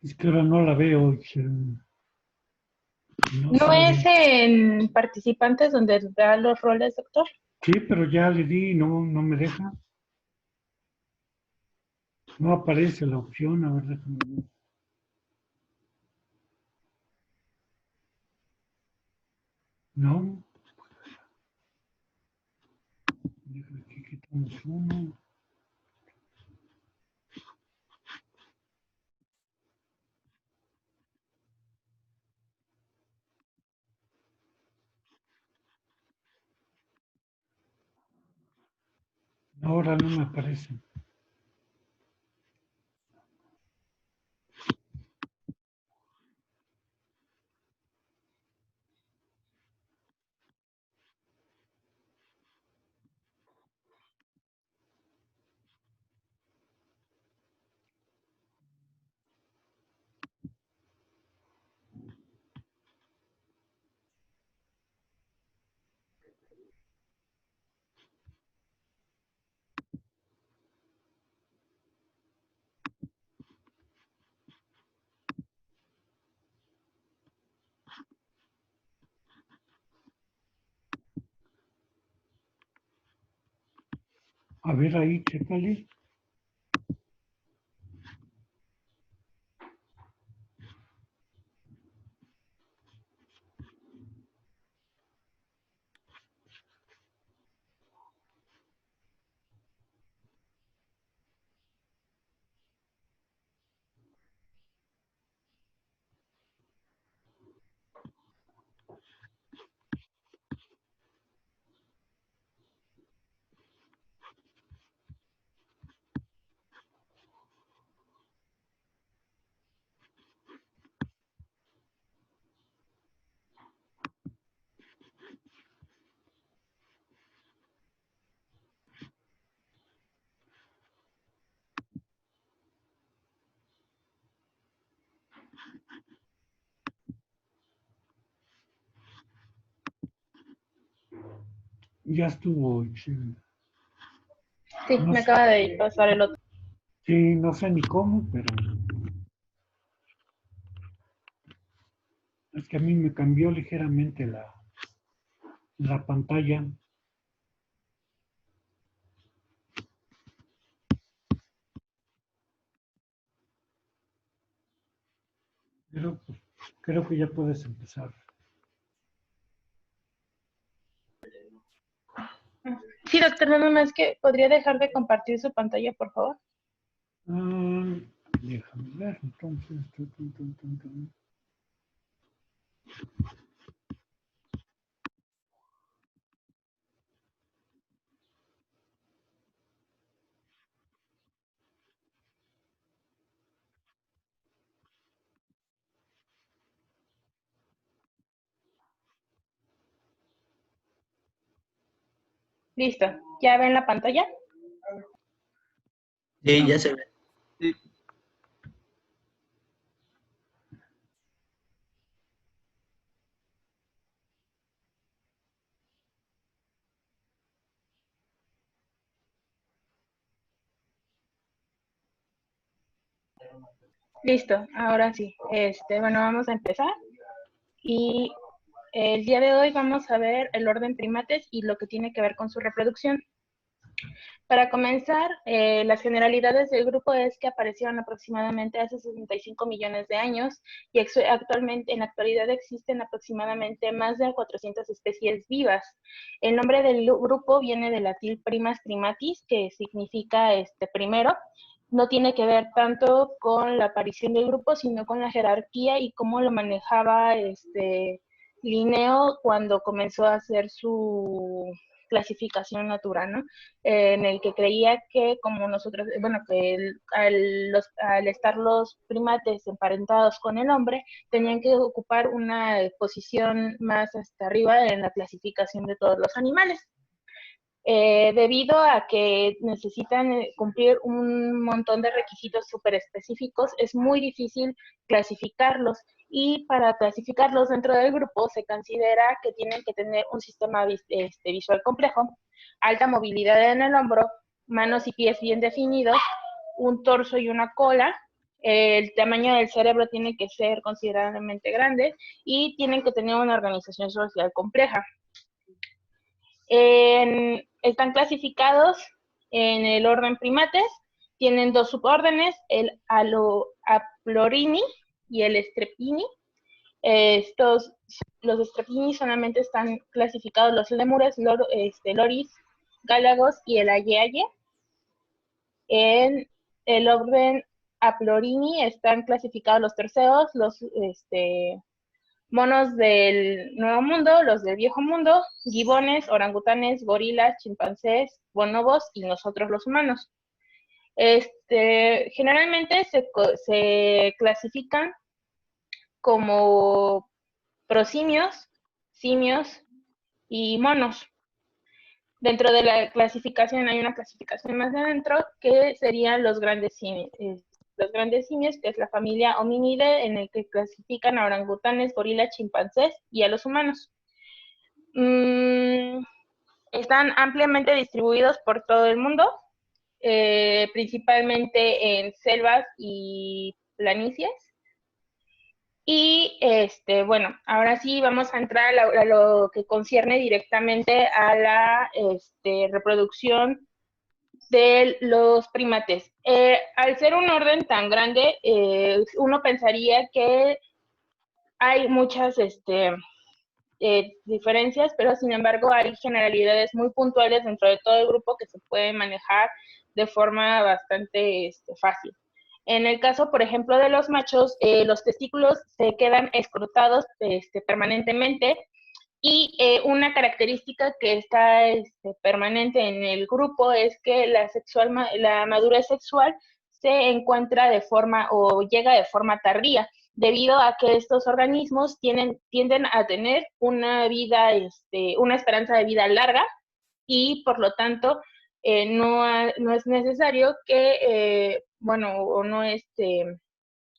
Es que ahora no la veo. No ¿No es sale. en participantes donde da los roles, doctor? Sí, pero ya le di y no me deja. No aparece la opción. A ver, déjame ver. No. Aquí quitamos uno. Ahora no me aparece. A ver ahí, chécale. Ya estuvo. Sí, No me sé, acaba de pasar el otro. sí, no sé ni cómo, pero es que a mí me cambió ligeramente la pantalla. Pero pues, creo que ya puedes empezar. Sí, doctor, nada más que podría dejar de compartir su pantalla, por favor. Ah, déjame ver, entonces. Listo. ¿Ya ven la pantalla? Sí, ya se ve. Sí. Listo, ahora sí. Bueno, vamos a empezar. Y el día de hoy vamos a ver el orden primates y lo que tiene que ver con su reproducción. Para comenzar, las generalidades del grupo es que aparecieron aproximadamente hace 65 millones de años y actualmente, en la actualidad existen aproximadamente más de 400 especies vivas. El nombre del grupo viene del latín primas primatis, que significa primero. No tiene que ver tanto con la aparición del grupo, sino con la jerarquía y cómo lo manejaba Linneo cuando comenzó a hacer su clasificación natural, ¿no? En el que creía que como nosotros, bueno, que al estar los primates emparentados con el hombre, tenían que ocupar una posición más hasta arriba en la clasificación de todos los animales. Debido a que necesitan cumplir un montón de requisitos súper específicos, es muy difícil clasificarlos y para clasificarlos dentro del grupo se considera que tienen que tener un sistema visual complejo, alta movilidad en el hombro, manos y pies bien definidos, un torso y una cola, el tamaño del cerebro tiene que ser considerablemente grande y tienen que tener una organización social compleja. Están clasificados en el orden primates, tienen dos subórdenes, el Aplorini y el Strepini. Los Strepini solamente están clasificados los lémures, loris, gálagos y el aye-aye. En el orden Aplorini están clasificados los terceos, los monos del Nuevo Mundo, los del Viejo Mundo, gibones, orangutanes, gorilas, chimpancés, bonobos y nosotros los humanos. Generalmente se clasifican como prosimios, simios y monos. Dentro de la clasificación hay una clasificación más adentro que serían los grandes simios. Los grandes simios, que es la familia Hominidae, en el que clasifican a orangutanes, gorilas, chimpancés y a los humanos. Están ampliamente distribuidos por todo el mundo, principalmente en selvas y planicies. Y bueno, ahora sí vamos a entrar a lo que concierne directamente a la reproducción de los primates. Al ser un orden tan grande, uno pensaría que hay muchas diferencias, pero sin embargo hay generalidades muy puntuales dentro de todo el grupo que se pueden manejar de forma bastante fácil. En el caso, por ejemplo, de los machos, los testículos se quedan escrotados permanentemente y una característica que está permanente en el grupo es que la madurez sexual se encuentra de forma o llega de forma tardía, debido a que estos organismos tienden a tener una vida, una esperanza de vida larga y por lo tanto no es necesario que, bueno, o no,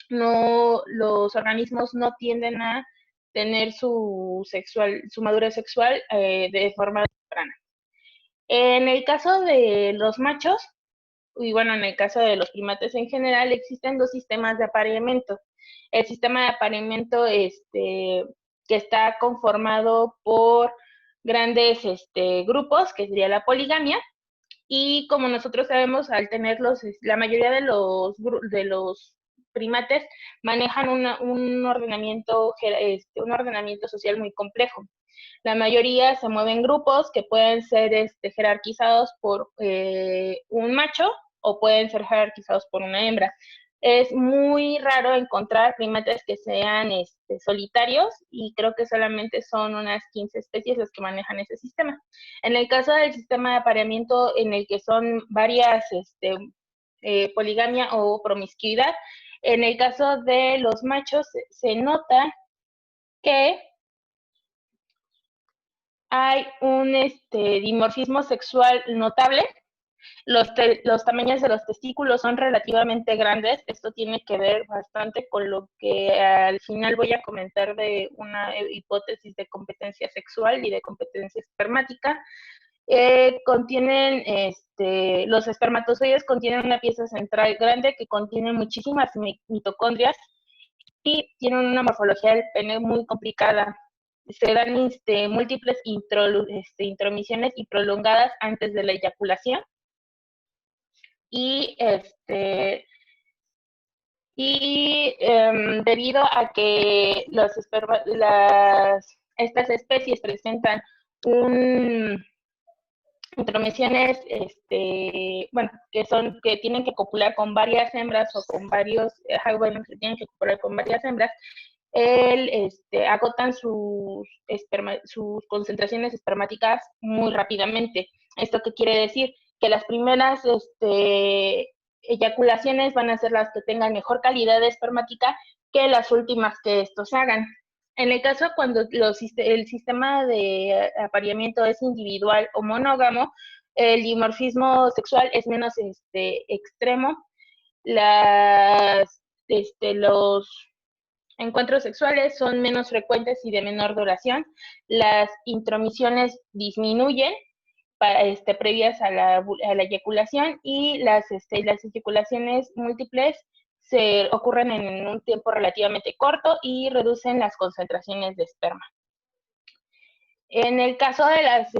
los organismos no tienden a tener su madurez sexual de forma temprana. En el caso de los machos, y bueno, en el caso de los primates en general, existen dos sistemas de apareamiento. El sistema de apareamiento que está conformado por grandes grupos, que sería la poligamia, y como nosotros sabemos, al tenerlos, la mayoría de los primates manejan un ordenamiento social muy complejo. La mayoría se mueven en grupos que pueden ser jerarquizados por un macho o pueden ser jerarquizados por una hembra. Es muy raro encontrar primates que sean solitarios y creo que solamente son unas 15 especies las que manejan ese sistema. En el caso del sistema de apareamiento en el que son varias poligamia o promiscuidad, en el caso de los machos se nota que hay un dimorfismo sexual notable. Los tamaños de los testículos son relativamente grandes. Esto tiene que ver bastante con lo que al final voy a comentar de una hipótesis de competencia sexual y de competencia espermática. Los espermatozoides contienen una pieza central grande que contiene muchísimas mitocondrias y tienen una morfología del pene muy complicada. Se dan múltiples intromisiones y prolongadas antes de la eyaculación. Y debido a que estas especies presentan intromisiones, bueno, que tienen que copular con varias hembras o con varios, que tienen que copular con varias hembras, agotan sus concentraciones espermáticas muy rápidamente. ¿Esto qué quiere decir? Que las primeras eyaculaciones van a ser las que tengan mejor calidad espermática que las últimas que estos hagan. En el caso cuando el sistema de apareamiento es individual o monógamo, el dimorfismo sexual es menos extremo. encuentros sexuales son menos frecuentes y de menor duración. Las intromisiones disminuyen previas a la eyaculación, y las eyaculaciones múltiples se ocurren en un tiempo relativamente corto y reducen las concentraciones de esperma. En el caso de las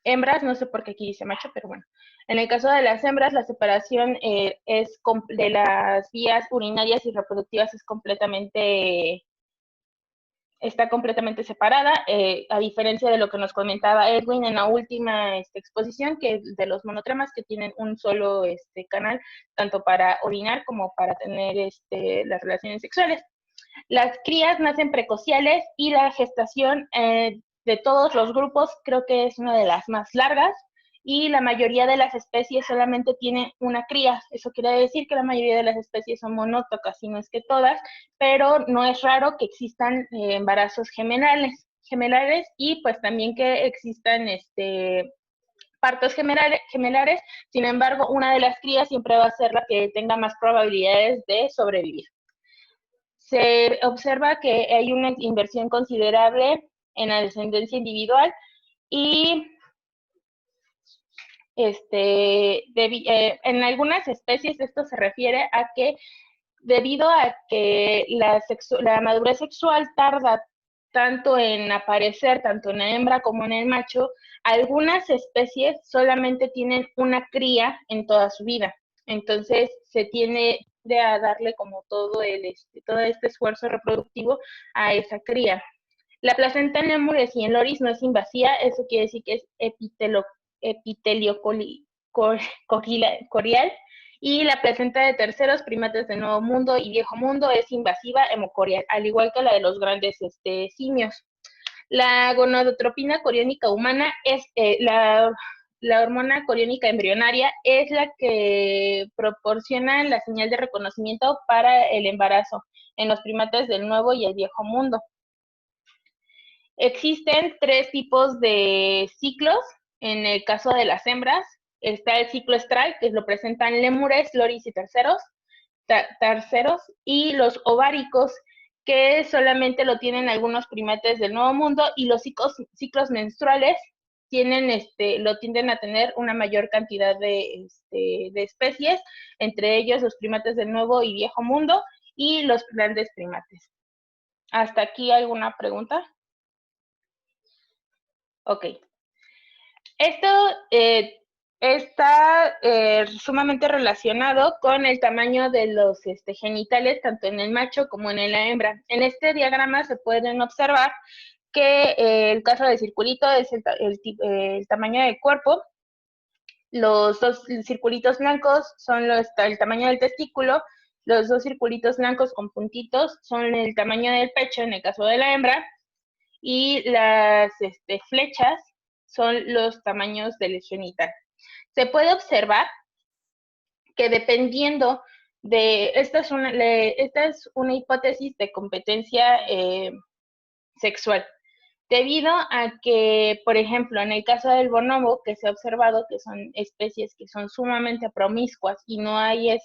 hembras, no sé por qué aquí dice macho, pero bueno, en el caso de las hembras, la separación de las vías urinarias y reproductivas está completamente separada, a diferencia de lo que nos comentaba Edwin en la última exposición, que es de los monotremas, que tienen un solo canal, tanto para orinar como para tener las relaciones sexuales. Las crías nacen precociales y la gestación de todos los grupos creo que es una de las más largas, y la mayoría de las especies solamente tienen una cría. Eso quiere decir que la mayoría de las especies son monótocas, si no es que todas, pero no es raro que existan embarazos gemelares, y pues también que existan partos gemelares. Sin embargo, una de las crías siempre va a ser la que tenga más probabilidades de sobrevivir. Se observa que hay una inversión considerable en la descendencia individual, y en algunas especies esto se refiere a que debido a que la madurez sexual tarda tanto en aparecer, tanto en la hembra como en el macho, algunas especies solamente tienen una cría en toda su vida. Entonces se tiene de darle como todo este esfuerzo reproductivo a esa cría. La placenta en lémures y en loris no es invasiva, eso quiere decir que es epitelio-corial, y la placenta de terceros primates de Nuevo Mundo y Viejo Mundo es invasiva hemocorial, al igual que la de los grandes simios. La gonadotropina coriónica humana es la hormona coriónica embrionaria, es la que proporciona la señal de reconocimiento para el embarazo en los primates del Nuevo y el Viejo Mundo. Existen 3 tipos de ciclos. En el caso de las hembras, está el ciclo estral, que lo presentan lémures, loris y terceros, y los ováricos, que solamente lo tienen algunos primates del Nuevo Mundo, y los ciclos menstruales lo tienden a tener una mayor cantidad de especies, entre ellos los primates del Nuevo y Viejo Mundo y los grandes primates. ¿Hasta aquí alguna pregunta? Ok. Esto está sumamente relacionado con el tamaño de los genitales, tanto en el macho como en la hembra. En este diagrama se pueden observar que el caso del circulito es el tamaño del cuerpo. Los 2 circulitos blancos son el tamaño del testículo. Los 2 circulitos blancos con puntitos son el tamaño del pecho en el caso de la hembra. Y las flechas son los tamaños del genital. Se puede observar que dependiendo de, esta es una hipótesis de competencia sexual, debido a que, por ejemplo, en el caso del bonobo, que se ha observado que son especies que son sumamente promiscuas y no hay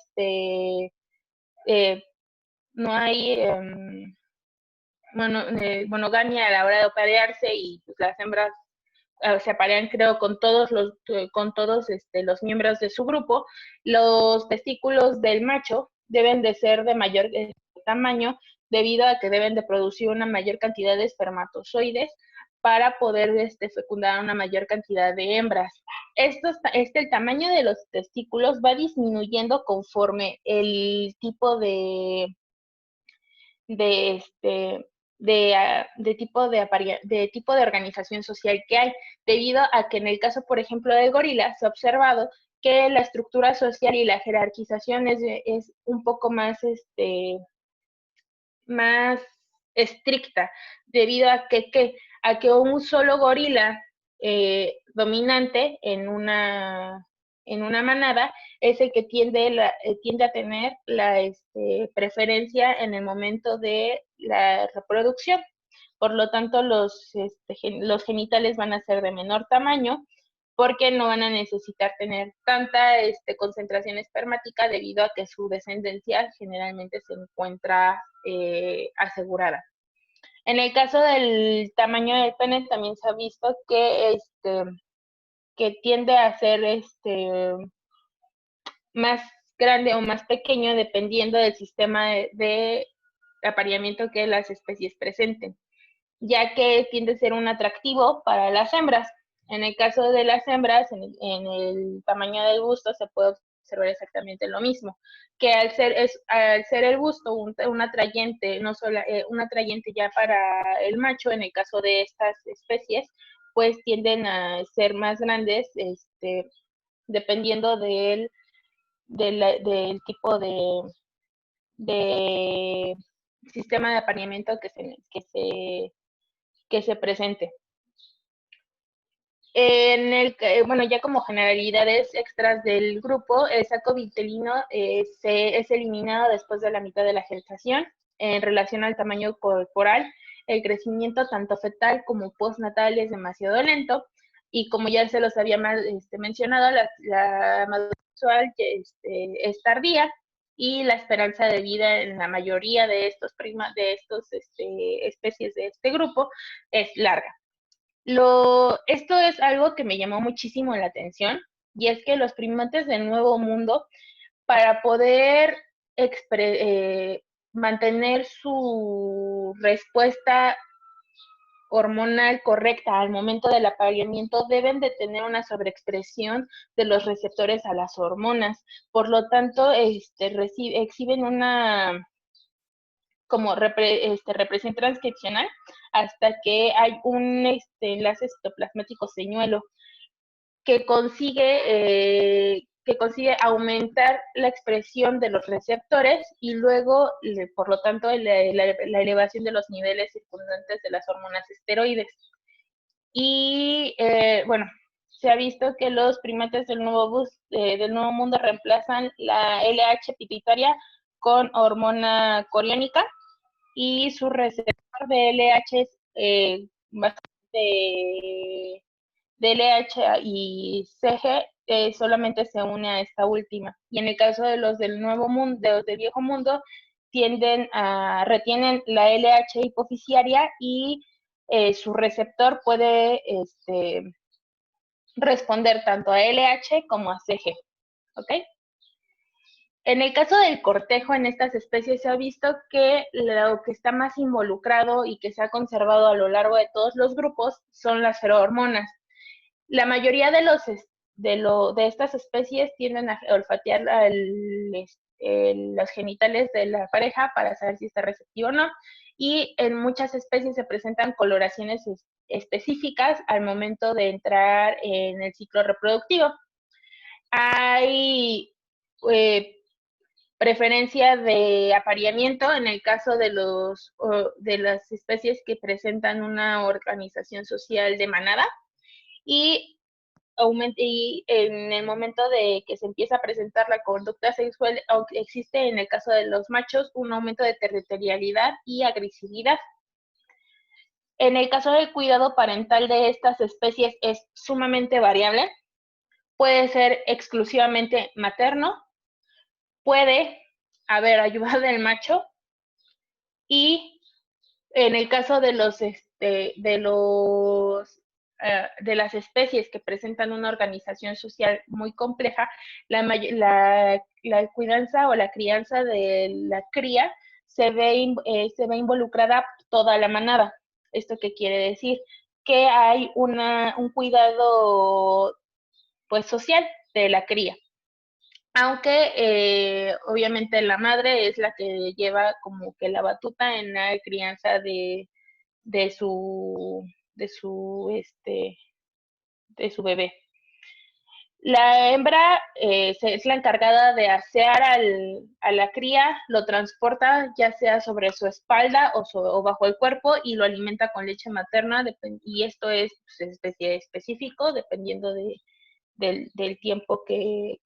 monogamia a la hora de aparearse, y pues, las hembras se aparean, creo, con todos los miembros de su grupo. Los testículos del macho deben de ser de mayor tamaño, debido a que deben de producir una mayor cantidad de espermatozoides para poder fecundar una mayor cantidad de hembras. El tamaño de los testículos va disminuyendo conforme el tipo de tipo de organización social que hay, debido a que en el caso, por ejemplo, del gorila, se ha observado que la estructura social y la jerarquización es un poco más estricta, debido a que un solo gorila dominante en una manada es el que tiende a tener la preferencia en el momento de la reproducción. Por lo tanto, los genitales van a ser de menor tamaño, porque no van a necesitar tener tanta concentración espermática debido a que su descendencia generalmente se encuentra asegurada. En el caso del tamaño del pene también se ha visto que tiende a ser más grande o más pequeño dependiendo del sistema de apareamiento que las especies presenten, ya que tiende a ser un atractivo para las hembras. En el caso de las hembras, en el tamaño del busto se puede observar exactamente lo mismo, que al ser el busto un atrayente, no solo un atrayente ya para el macho, en el caso de estas especies, pues tienden a ser más grandes, dependiendo del tipo de sistema de apareamiento que se presente. Bueno, ya como generalidades extras del grupo, el saco vitelino es eliminado después de la mitad de la gestación. En relación al tamaño corporal, el crecimiento tanto fetal como postnatal es demasiado lento, y como ya se los había mencionado, la madurez sexual es tardía, y la esperanza de vida en la mayoría de estos especies de este grupo es larga. Esto es algo que me llamó muchísimo la atención, y es que los primates del Nuevo Mundo, para poder mantener su respuesta hormonal correcta al momento del apareamiento, deben de tener una sobreexpresión de los receptores a las hormonas. Por lo tanto, exhiben una como represión transcripcional hasta que hay un enlace citoplasmático señuelo que consigue aumentar la expresión de los receptores, y luego, por lo tanto, la elevación de los niveles circundantes de las hormonas esteroides. Y bueno, se ha visto que los primates del Nuevo Mundo reemplazan la LH pituitaria con hormona coriónica, y su receptor de LH es bastante de LH y CG, solamente se une a esta última. Y en el caso de los del Nuevo Mundo, de los del Viejo Mundo, retienen la LH hipoficiaria, y su receptor puede responder tanto a LH como a CG. ¿Ok? En el caso del cortejo en estas especies se ha visto que lo que está más involucrado y que se ha conservado a lo largo de todos los grupos son las feromonas. La mayoría de estas especies tienden a olfatear los genitales de la pareja para saber si está receptivo o no, y en muchas especies se presentan coloraciones específicas al momento de entrar en el ciclo reproductivo. Hay preferencia de apareamiento en el caso de las especies que presentan una organización social de manada, y en el momento de que se empieza a presentar la conducta sexual, existe en el caso de los machos un aumento de territorialidad y agresividad. En el caso del cuidado parental de estas especies es sumamente variable. Puede ser exclusivamente materno, puede haber ayuda del macho, y en el caso de las especies que presentan una organización social muy compleja, la cuidanza o la crianza de la cría se ve involucrada toda la manada. ¿Esto qué quiere decir? Que hay un cuidado pues social de la cría, aunque obviamente la madre es la que lleva como que la batuta en la crianza de su bebé. La hembra es la encargada de asear a la cría, lo transporta ya sea sobre su espalda o bajo el cuerpo, y lo alimenta con leche materna, y esto es pues, específico dependiendo del tiempo que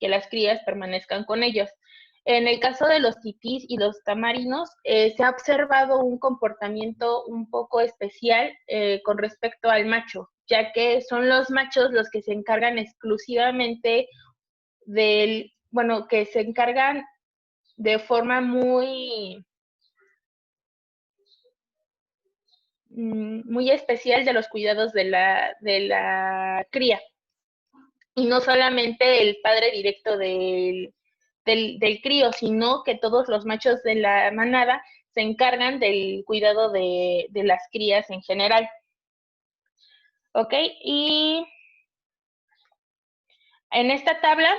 las crías permanezcan con ellos. En el caso de los titís y los tamarinos, se ha observado un comportamiento un poco especial con respecto al macho, ya que son los machos los que se encargan exclusivamente que se encargan de forma muy especial de los cuidados de la cría. Y no solamente el padre directo del crío, sino que todos los machos de la manada se encargan del cuidado de las crías en general. ¿Ok? Y en esta tabla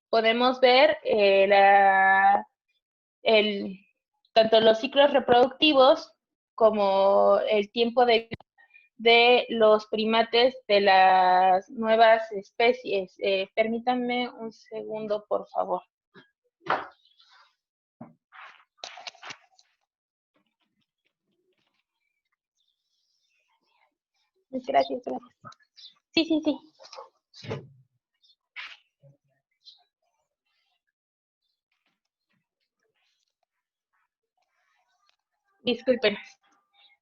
podemos ver tanto los ciclos reproductivos como el tiempo de los primates de las nuevas especies. Permítanme un segundo, por favor. Gracias. Sí. Disculpen.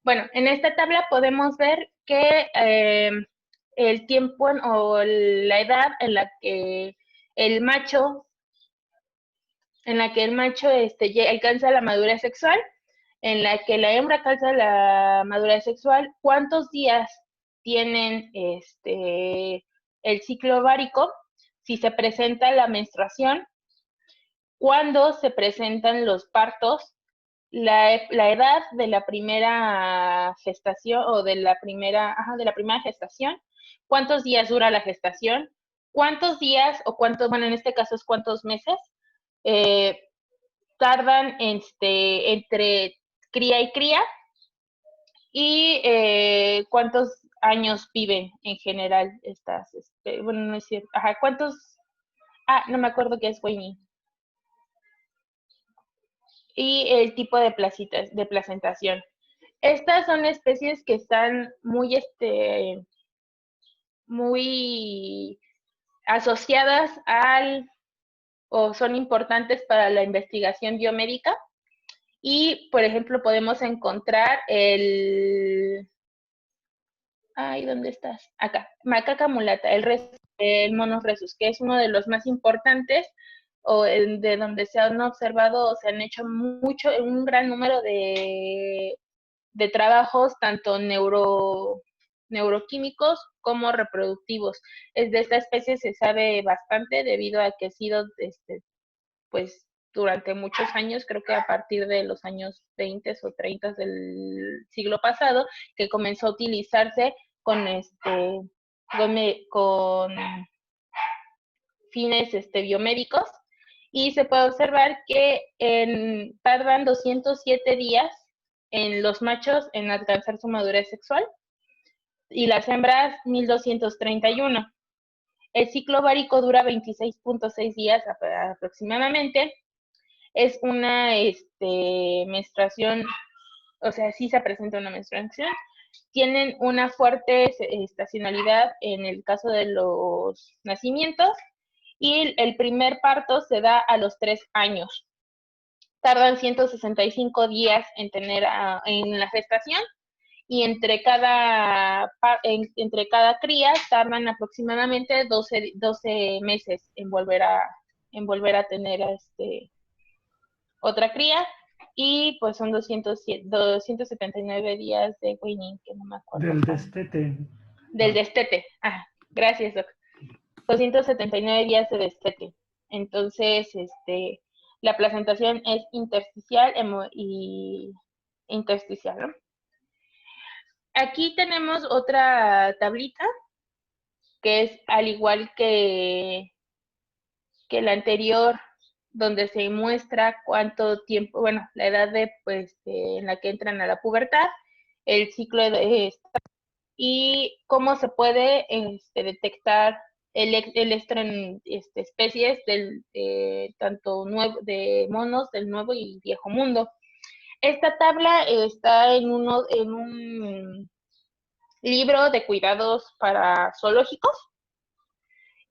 Bueno, en esta tabla podemos ver que el tiempo o la edad en la que el macho alcanza la madurez sexual, en la que la hembra alcanza la madurez sexual, cuántos días tienen el ciclo ovárico, si se presenta la menstruación, cuándo se presentan los partos, la edad de la primera gestación o de la primera gestación, cuántos días dura la gestación, cuántos días o bueno, en este caso es cuántos meses tardan entre cría y cría y cuántos años viven en general estas, bueno, no es cierto, cuántos, no me acuerdo qué es Weini. Y el tipo de placentación. Estas son especies que están muy asociadas o son importantes para la investigación biomédica. Y, por ejemplo, podemos encontrar ¿dónde estás? Acá, macaca mulata, el monos rhesus, que es uno de los más importantes o de donde se han observado o se han hecho un gran número de trabajos, tanto neuroquímicos como reproductivos. De esta especie se sabe bastante debido a que ha sido, pues, durante muchos años, creo que a partir de los años 20 o 30 del siglo pasado, que comenzó a utilizarse con fines biomédicos, y se puede observar que tardan 207 días en los machos en alcanzar su madurez sexual y las hembras 1231. El ciclo ovárico dura 26.6 días aproximadamente. Es una menstruación, o sea, sí se presenta una menstruación. Tienen una fuerte estacionalidad en el caso de los nacimientos y el primer parto se da a los 3 años. Tardan 165 días en tener en la gestación y entre cada cría tardan aproximadamente 12 meses en volver a tener otra cría, y pues son 279 días de weaning, que no me acuerdo. Del destete. Del destete. Gracias, doc. 279 días de destete. Entonces, la placentación es intersticial y intersticial, ¿no? Aquí tenemos otra tablita que es al igual que la anterior, donde se muestra cuánto tiempo, bueno, la edad en la que entran a la pubertad, el ciclo y cómo se puede detectar el estro en especies tanto de monos del Nuevo y Viejo Mundo. Esta tabla está en un libro de cuidados para zoológicos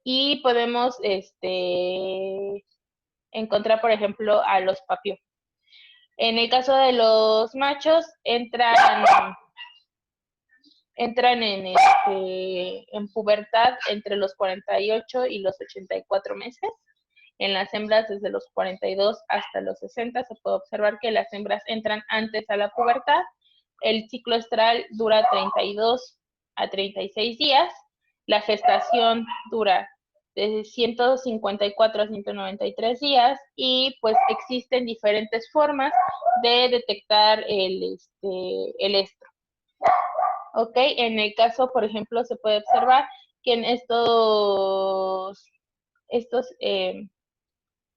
y podemos encontrar, por ejemplo, a los papios. En el caso de los machos, entran entran en pubertad entre los 48 y los 84 meses. En las hembras, desde los 42 hasta los 60, se puede observar que las hembras entran antes a la pubertad. El ciclo estral dura 32 a 36 días. La gestación dura de 154 a 193 días y pues existen diferentes formas de detectar el estro. Ok, en el caso, por ejemplo, se puede observar que en estos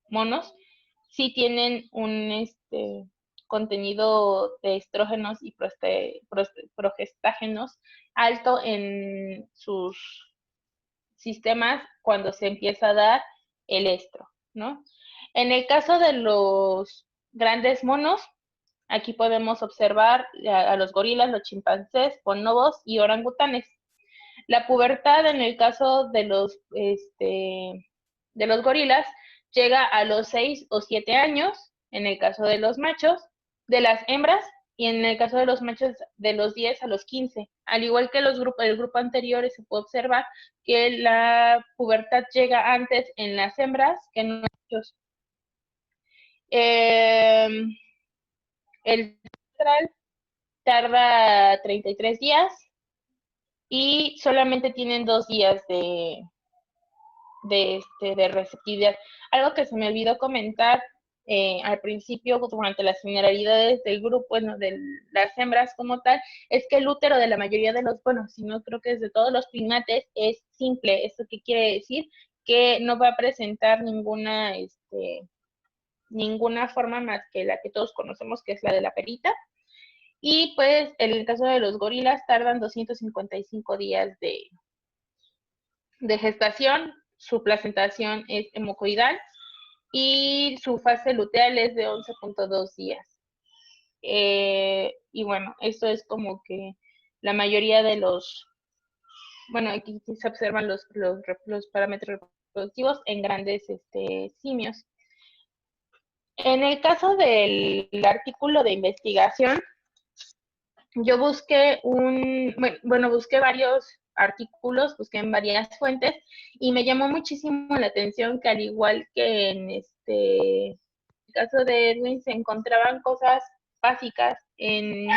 monos sí tienen un contenido de estrógenos y progestágenos alto en sus sistemas cuando se empieza a dar el estro, ¿no? En el caso de los grandes monos, aquí podemos observar a los gorilas, los chimpancés, bonobos y orangutanes. La pubertad en el caso de los gorilas llega a los 6 o 7 años, en el caso de los machos, de las hembras, y en el caso de los machos de los 10 a los 15. Al igual que el grupo anterior, se puede observar que la pubertad llega antes en las hembras que en los machos. El central tarda 33 días y solamente tienen 2 días de receptividad. Algo que se me olvidó comentar al principio, durante las generalidades del grupo, bueno, de las hembras como tal, es que el útero de la mayoría de los, bueno, si no creo que es de todos los primates, es simple. ¿Esto qué quiere decir? Que no va a presentar ninguna forma más que la que todos conocemos, que es la de la perita. Y pues en el caso de los gorilas tardan 255 días de gestación. Su placentación es hemocoidal y su fase luteal es de 11.2 días. Y bueno, esto es como que la mayoría de los, bueno, aquí se observan los parámetros reproductivos en grandes simios. En el caso del artículo de investigación, yo busqué busqué varios artículos, busqué en varias fuentes y me llamó muchísimo la atención que, al igual que en el caso de Edwin, se encontraban cosas básicas en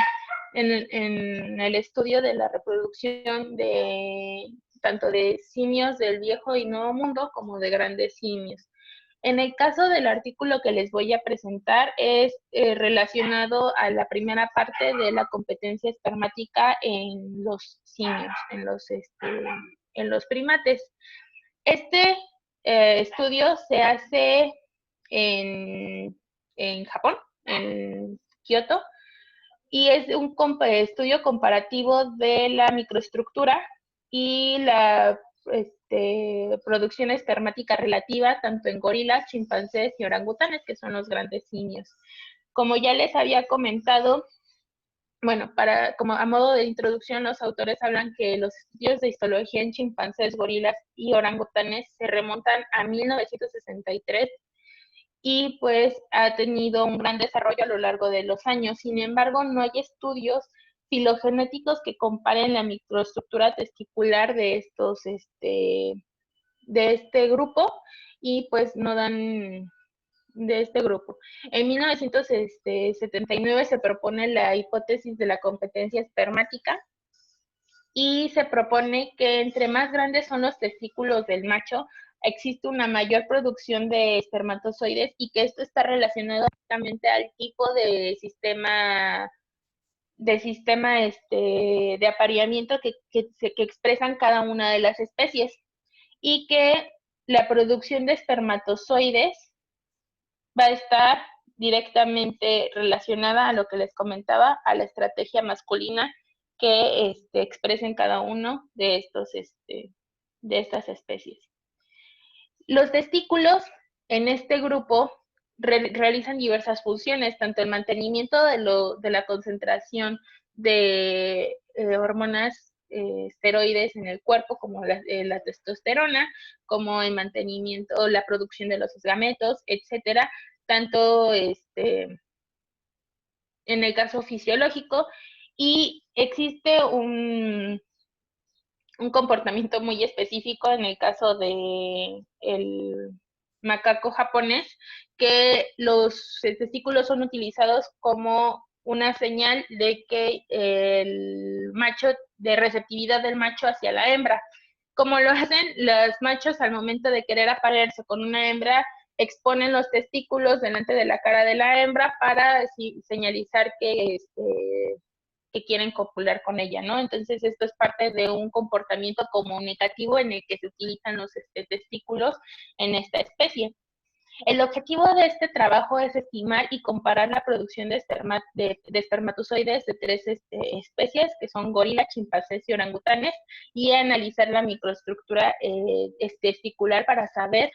el estudio de la reproducción de tanto de simios del viejo y nuevo mundo como de grandes simios. En el caso del artículo que les voy a presentar es relacionado a la primera parte de la competencia espermática en los simios, en los primates. Este estudio se hace en Japón, en Kioto, y es un estudio comparativo de la microestructura y la producción espermática relativa tanto en gorilas, chimpancés y orangutanes, que son los grandes simios. Como ya les había comentado, bueno, como a modo de introducción, los autores hablan que los estudios de histología en chimpancés, gorilas y orangutanes se remontan a 1963 y pues ha tenido un gran desarrollo a lo largo de los años. Sin embargo, no hay estudios filogenéticos que comparen la microestructura testicular de este grupo y pues no dan de este grupo. En 1979 se propone la hipótesis de la competencia espermática y se propone que entre más grandes son los testículos del macho, existe una mayor producción de espermatozoides y que esto está relacionado directamente al tipo de sistema de apareamiento que expresan cada una de las especies, y que la producción de espermatozoides va a estar directamente relacionada a lo que les comentaba, a la estrategia masculina que expresen cada uno de estas especies. Los testículos en este grupo realizan diversas funciones, tanto el mantenimiento de la concentración de hormonas esteroides en el cuerpo, como la testosterona, como el mantenimiento o la producción de los gametos, etcétera, tanto en el caso fisiológico, Y existe un comportamiento muy específico en el caso de el macaco japonés, que los testículos son utilizados como una señal de que el macho, de receptividad del macho hacia la hembra. Como lo hacen los machos al momento de querer aparearse con una hembra, exponen los testículos delante de la cara de la hembra para señalizar que quieren copular con ella, ¿no? Entonces esto es parte de un comportamiento comunicativo en el que se utilizan los testículos en esta especie. El objetivo de este trabajo es estimar y comparar la producción de espermatozoides de tres especies, que son gorila, chimpancés y orangutanes, y analizar la microestructura testicular para saber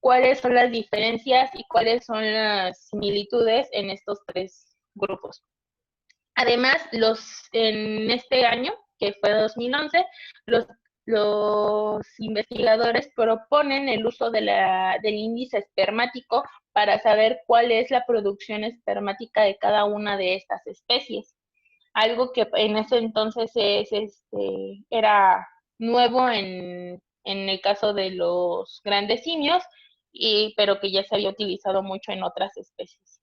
cuáles son las diferencias y cuáles son las similitudes en estos tres grupos. Además, en este año, que fue 2011, los investigadores proponen el uso del índice espermático para saber cuál es la producción espermática de cada una de estas especies. Algo que en ese entonces era nuevo en el caso de los grandes simios, pero que ya se había utilizado mucho en otras especies.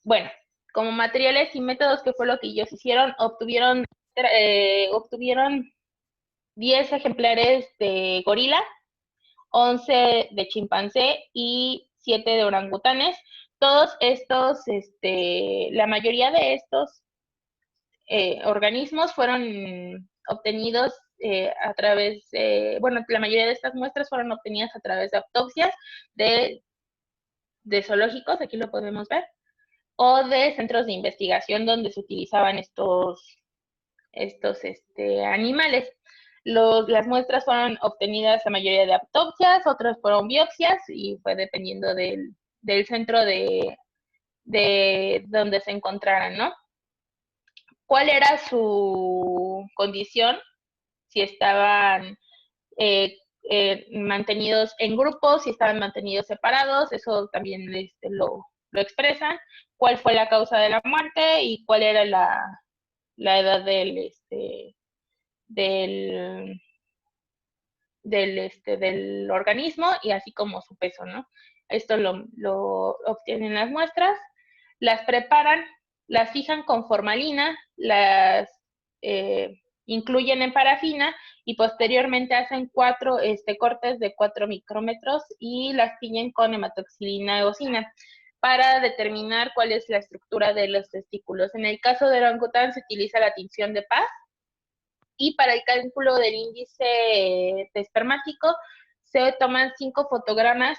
Bueno, como materiales y métodos, que fue lo que ellos hicieron, obtuvieron 10 ejemplares de gorila, 11 de chimpancé y 7 de orangutanes. Todos estos, la mayoría de estos organismos fueron obtenidos a través la mayoría de estas muestras fueron obtenidas a través de autopsias de zoológicos, aquí lo podemos ver, o de centros de investigación donde se utilizaban estos animales. Las muestras fueron obtenidas la mayoría de autopsias, otras fueron biopsias, y fue dependiendo del centro de donde se encontraran, ¿no? ¿Cuál era su condición? Si estaban mantenidos en grupos, si estaban mantenidos separados, eso también lo expresan. ¿Cuál fue la causa de la muerte y cuál era la edad del organismo, y así como su peso, ¿no? Esto lo obtienen las muestras, las preparan, las fijan con formalina, las incluyen en parafina y posteriormente hacen 4 cortes de 4 micrómetros y las tiñen con hematoxilina eosina para determinar cuál es la estructura de los testículos. En el caso del orangután se utiliza la tinción de Paz, y para el cálculo del índice espermático se toman 5 fotogramas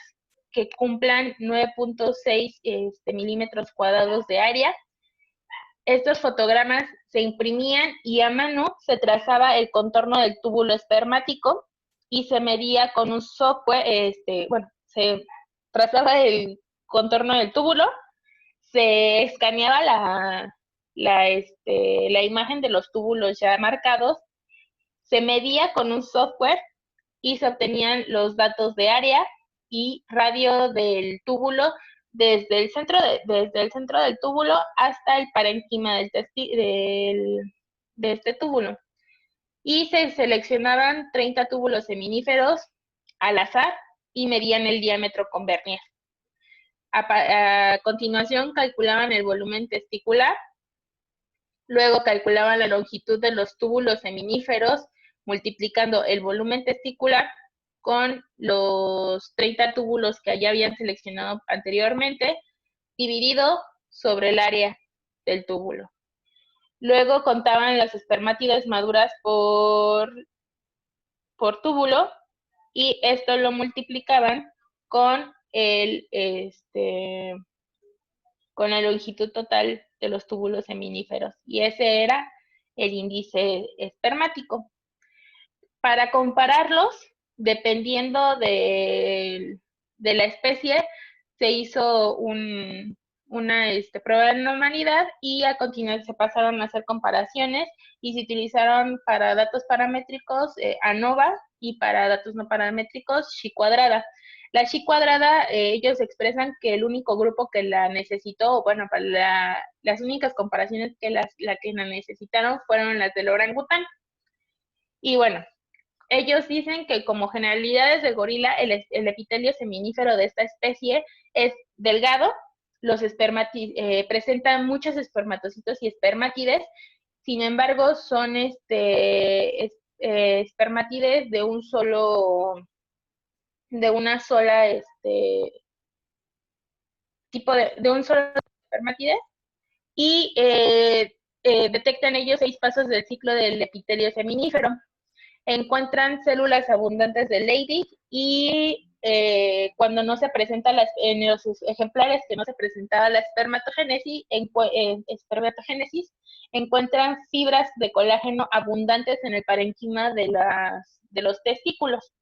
que cumplan 9.6 milímetros cuadrados de área. Estos fotogramas se imprimían y a mano se trazaba el contorno del túbulo espermático y se medía con un software, se trazaba el contorno del túbulo, se escaneaba la imagen de los túbulos ya marcados, se medía con un software y se obtenían los datos de área y radio del túbulo desde el centro del túbulo hasta el parénquima de este túbulo. Y se seleccionaban 30 túbulos seminíferos al azar y medían el diámetro con vernier. A continuación calculaban el volumen testicular, luego calculaban la longitud de los túbulos seminíferos multiplicando el volumen testicular con los 30 túbulos que ya habían seleccionado anteriormente, dividido sobre el área del túbulo. Luego contaban las espermátidas maduras por túbulo y esto lo multiplicaban con con la longitud total de los túbulos seminíferos, y ese era el índice espermático. Para compararlos, dependiendo de la especie, se hizo un prueba de normalidad y a continuación se pasaron a hacer comparaciones y se utilizaron para datos paramétricos ANOVA y para datos no paramétricos Chi cuadrada. La Chi cuadrada, ellos expresan que el único grupo que la necesitó, bueno, para las únicas comparaciones que la necesitaron fueron las del orangután. Y bueno, ellos dicen que como generalidades del gorila, el epitelio seminífero de esta especie es delgado, presentan muchos espermatocitos y espermátides, sin embargo son espermátides de un solo, de una sola tipo de un solo espermátide, y detectan ellos 6 pasos del ciclo del epitelio seminífero. Encuentran células abundantes de Leydig y cuando no se presenta en los ejemplares que no se presentaba la espermatogénesis, encuentran fibras de colágeno abundantes en el parénquima de los testículos.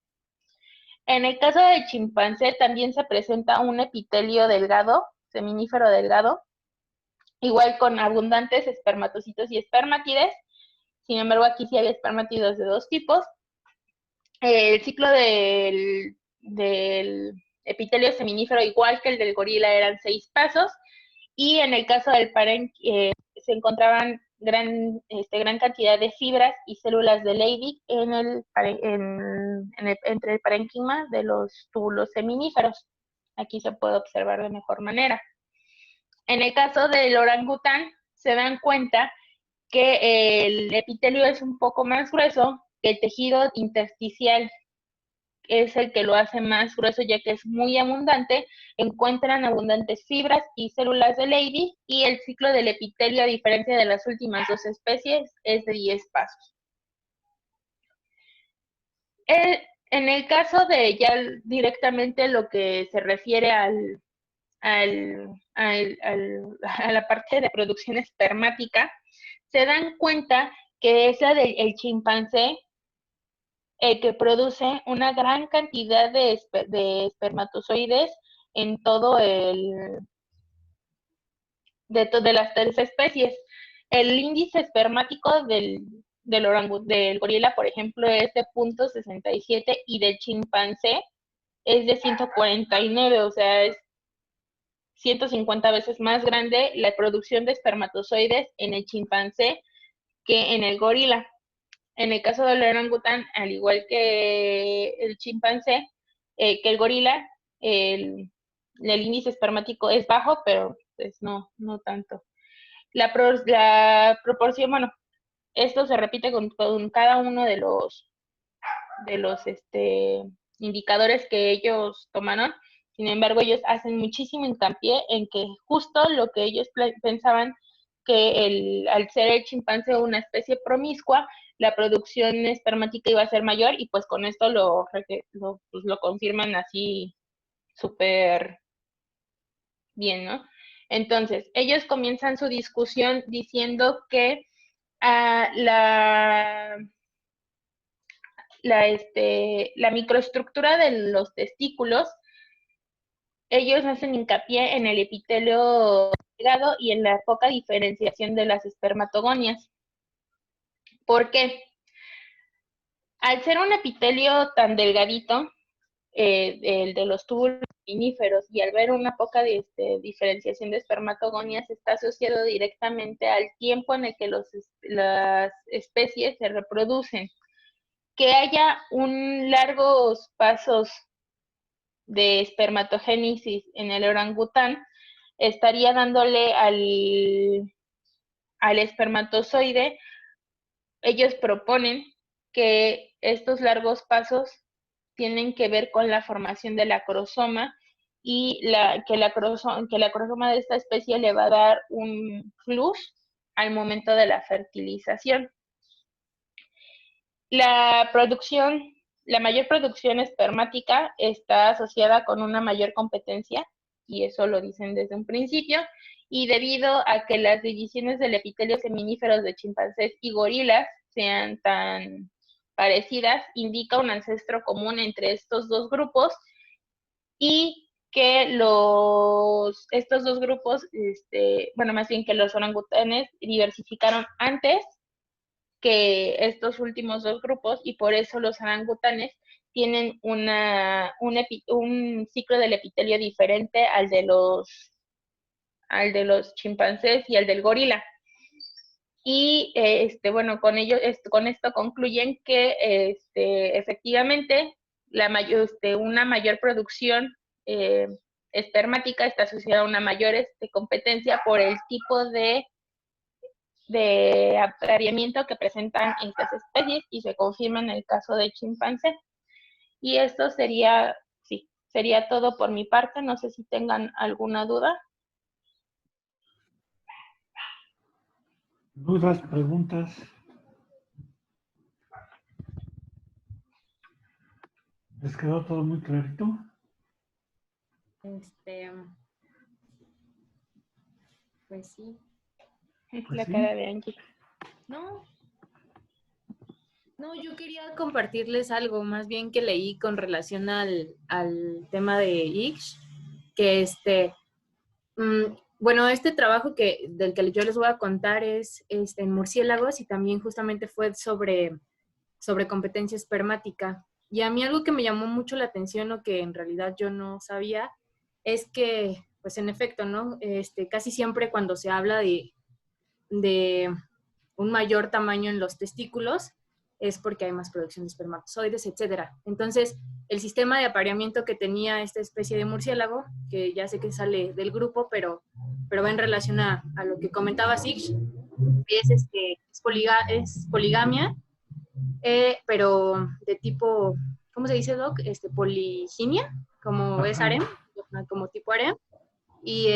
En el caso del chimpancé también se presenta un epitelio delgado, seminífero delgado, igual con abundantes espermatocitos y espermátides. Sin embargo, aquí sí hay espermátidos de 2 tipos. El ciclo del epitelio seminífero, igual que el del gorila, eran 6 pasos. Y en el caso del parénquima, se encontraban gran cantidad de fibras y células de Leydig entre el parénquima de los túbulos seminíferos. Aquí se puede observar de mejor manera. En el caso del orangután, se dan cuenta que el epitelio es un poco más grueso que el tejido intersticial, es el que lo hace más grueso ya que es muy abundante. Encuentran abundantes fibras y células de Leydig y el ciclo del epitelio, a diferencia de las últimas 2 especies, es de 10 pasos. En el caso de ya directamente lo que se refiere a la parte de producción espermática, se dan cuenta que es la del chimpancé que produce una gran cantidad de espermatozoides en todo de las 3 especies. El índice espermático del gorila, por ejemplo, es de 0.67 y del chimpancé es de 149, o sea, es 150 veces más grande la producción de espermatozoides en el chimpancé que en el gorila. En el caso del orangután, al igual que el chimpancé, que el gorila, el índice espermático es bajo, pero pues no tanto. La proporción, bueno, esto se repite con cada uno de los indicadores que ellos tomaron. Sin embargo, ellos hacen muchísimo hincapié en que justo lo que ellos pensaban, que al ser el chimpancé una especie promiscua, la producción espermática iba a ser mayor, y pues con esto lo confirman así súper bien, ¿no? Entonces, ellos comienzan su discusión diciendo que la microestructura de los testículos, ellos hacen hincapié en el epitelio delgado y en la poca diferenciación de las espermatogonias. ¿Por qué? Al ser un epitelio tan delgadito, el de los túbulos seminíferos, y al ver una poca diferenciación de espermatogonias, está asociado directamente al tiempo en el que las especies se reproducen. Que haya largos pasos de espermatogénesis en el orangután estaría dándole al espermatozoide. Ellos proponen que estos largos pasos tienen que ver con la formación del acrosoma y que el acrosoma de esta especie le va a dar un plus al momento de la fertilización. La mayor producción espermática está asociada con una mayor competencia, y eso lo dicen desde un principio, y debido a que las divisiones del epitelio seminíferos de chimpancés y gorilas sean tan parecidas, indica un ancestro común entre estos 2 grupos, y que estos dos grupos, bueno, más bien que los orangutanes diversificaron antes que estos últimos dos grupos, y por eso los orangutanes tienen un ciclo del epitelio diferente al de los chimpancés y al del gorila. Y bueno, con esto concluyen que efectivamente una mayor producción espermática está asociada a una mayor competencia por el tipo de apareamiento que presentan estas especies, y se confirma en el caso de chimpancé. Y esto sería todo por mi parte. No sé si tengan alguna duda. ¿Dudas, preguntas? ¿Les quedó todo muy clarito? Pues sí. La sí. cara de Angie. No, yo quería compartirles algo más bien que leí con relación al tema de Ix, que bueno, este trabajo del que yo les voy a contar es en murciélagos, y también justamente fue sobre competencia espermática. Y a mí algo que me llamó mucho la atención, o que en realidad yo no sabía, es que, pues en efecto, ¿no? Casi siempre cuando se habla de un mayor tamaño en los testículos, es porque hay más producción de espermatozoides, etcétera. Entonces, el sistema de apareamiento que tenía esta especie de murciélago, que ya sé que sale del grupo, pero va en relación a lo que comentaba Six, es poligamia, pero de tipo, ¿cómo se dice, Doc? Poliginia, como es harem, como tipo harem. Y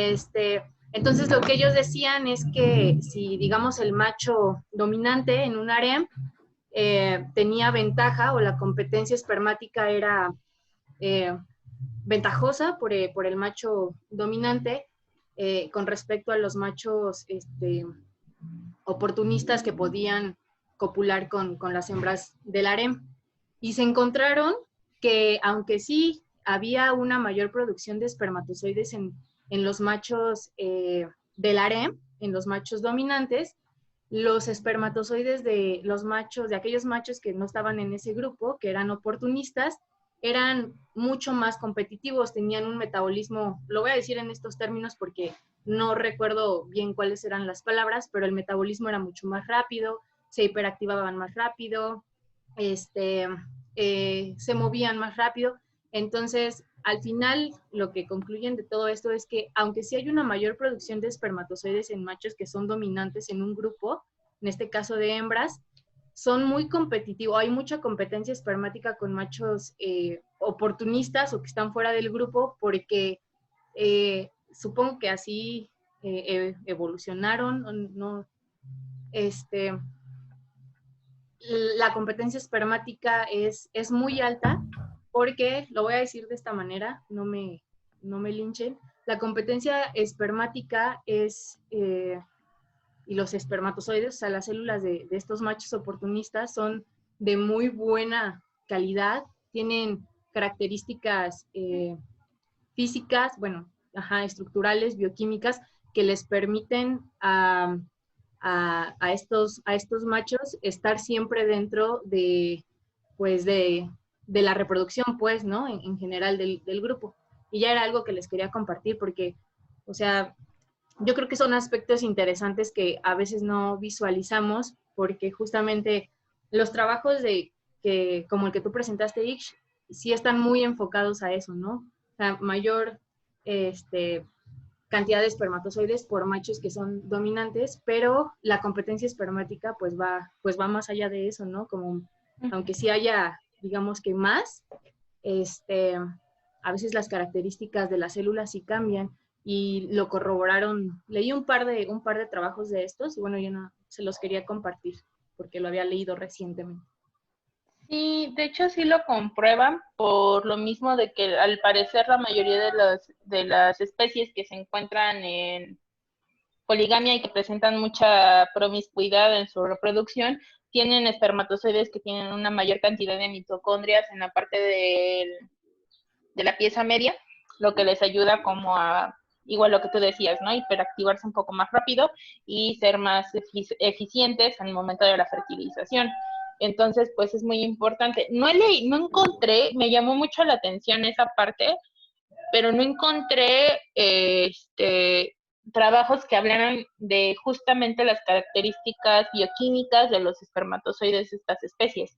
entonces lo que ellos decían es que si, digamos, el macho dominante en un harem tenía ventaja, o la competencia espermática era ventajosa por el macho dominante con respecto a los machos oportunistas que podían copular con las hembras del harem. Y se encontraron que, aunque sí había una mayor producción de espermatozoides en los machos del harem, en los machos dominantes, los espermatozoides de aquellos machos que no estaban en ese grupo, que eran oportunistas, eran mucho más competitivos, tenían un metabolismo, lo voy a decir en estos términos porque no recuerdo bien cuáles eran las palabras, pero el metabolismo era mucho más rápido, se hiperactivaban más rápido, se movían más rápido. Entonces, al final, lo que concluyen de todo esto es que, aunque sí hay una mayor producción de espermatozoides en machos que son dominantes en un grupo, en este caso de hembras, son muy competitivos, hay mucha competencia espermática con machos oportunistas o que están fuera del grupo, porque supongo que así evolucionaron, ¿no? La competencia espermática es muy alta, porque, lo voy a decir de esta manera, no me linchen, la competencia espermática es, y los espermatozoides, o sea, las células de estos machos oportunistas son de muy buena calidad, tienen características físicas, bueno, estructurales, bioquímicas, que les permiten a estos machos estar siempre dentro de, pues, de la reproducción, pues, ¿no? En general del grupo. Y ya era algo que les quería compartir porque, o sea, yo creo que son aspectos interesantes que a veces no visualizamos, porque justamente los trabajos como el que tú presentaste, Ix, sí están muy enfocados a eso, ¿no? O sea, mayor cantidad de espermatozoides por machos que son dominantes, pero la competencia espermática pues va más allá de eso, ¿no? Como, aunque sí haya, digamos que más, a veces las características de las células sí cambian, y lo corroboraron. Leí un par de trabajos de estos, y bueno, yo no se los quería compartir porque lo había leído recientemente. Sí, de hecho sí lo comprueban, por lo mismo de que al parecer la mayoría de las especies que se encuentran en poligamia y que presentan mucha promiscuidad en su reproducción tienen espermatozoides que tienen una mayor cantidad de mitocondrias en la parte de la pieza media, lo que les ayuda como a, igual lo que tú decías, ¿no? Hiperactivarse un poco más rápido y ser más eficientes al momento de la fertilización. Entonces, pues es muy importante. No encontré, me llamó mucho la atención esa parte, pero no encontré trabajos que hablaran de justamente las características bioquímicas de los espermatozoides de estas especies.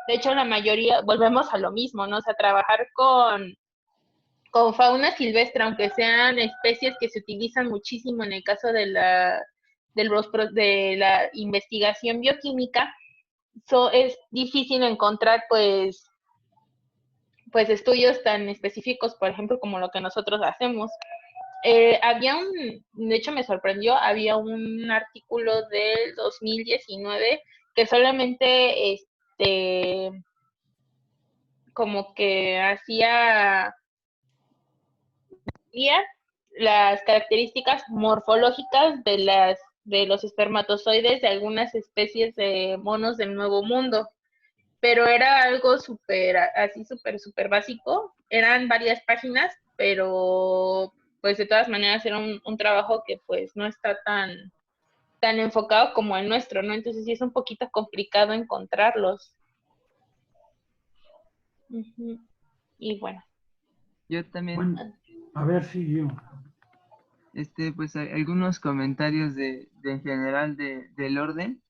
De hecho, la mayoría, volvemos a lo mismo, ¿no? O sea, trabajar con fauna silvestre, aunque sean especies que se utilizan muchísimo en el caso de de la investigación bioquímica, es difícil encontrar, pues estudios tan específicos, por ejemplo, como lo que nosotros hacemos. De hecho me sorprendió, había un artículo del 2019 que solamente, como que hacía las características morfológicas de los espermatozoides de algunas especies de monos del Nuevo Mundo, pero era algo súper básico. Eran varias páginas, pero pues de todas maneras era un trabajo que pues no está tan enfocado como el nuestro, ¿no? Entonces sí es un poquito complicado encontrarlos. Y bueno. Yo también, Bueno, a ver si yo. pues algunos comentarios en general del orden,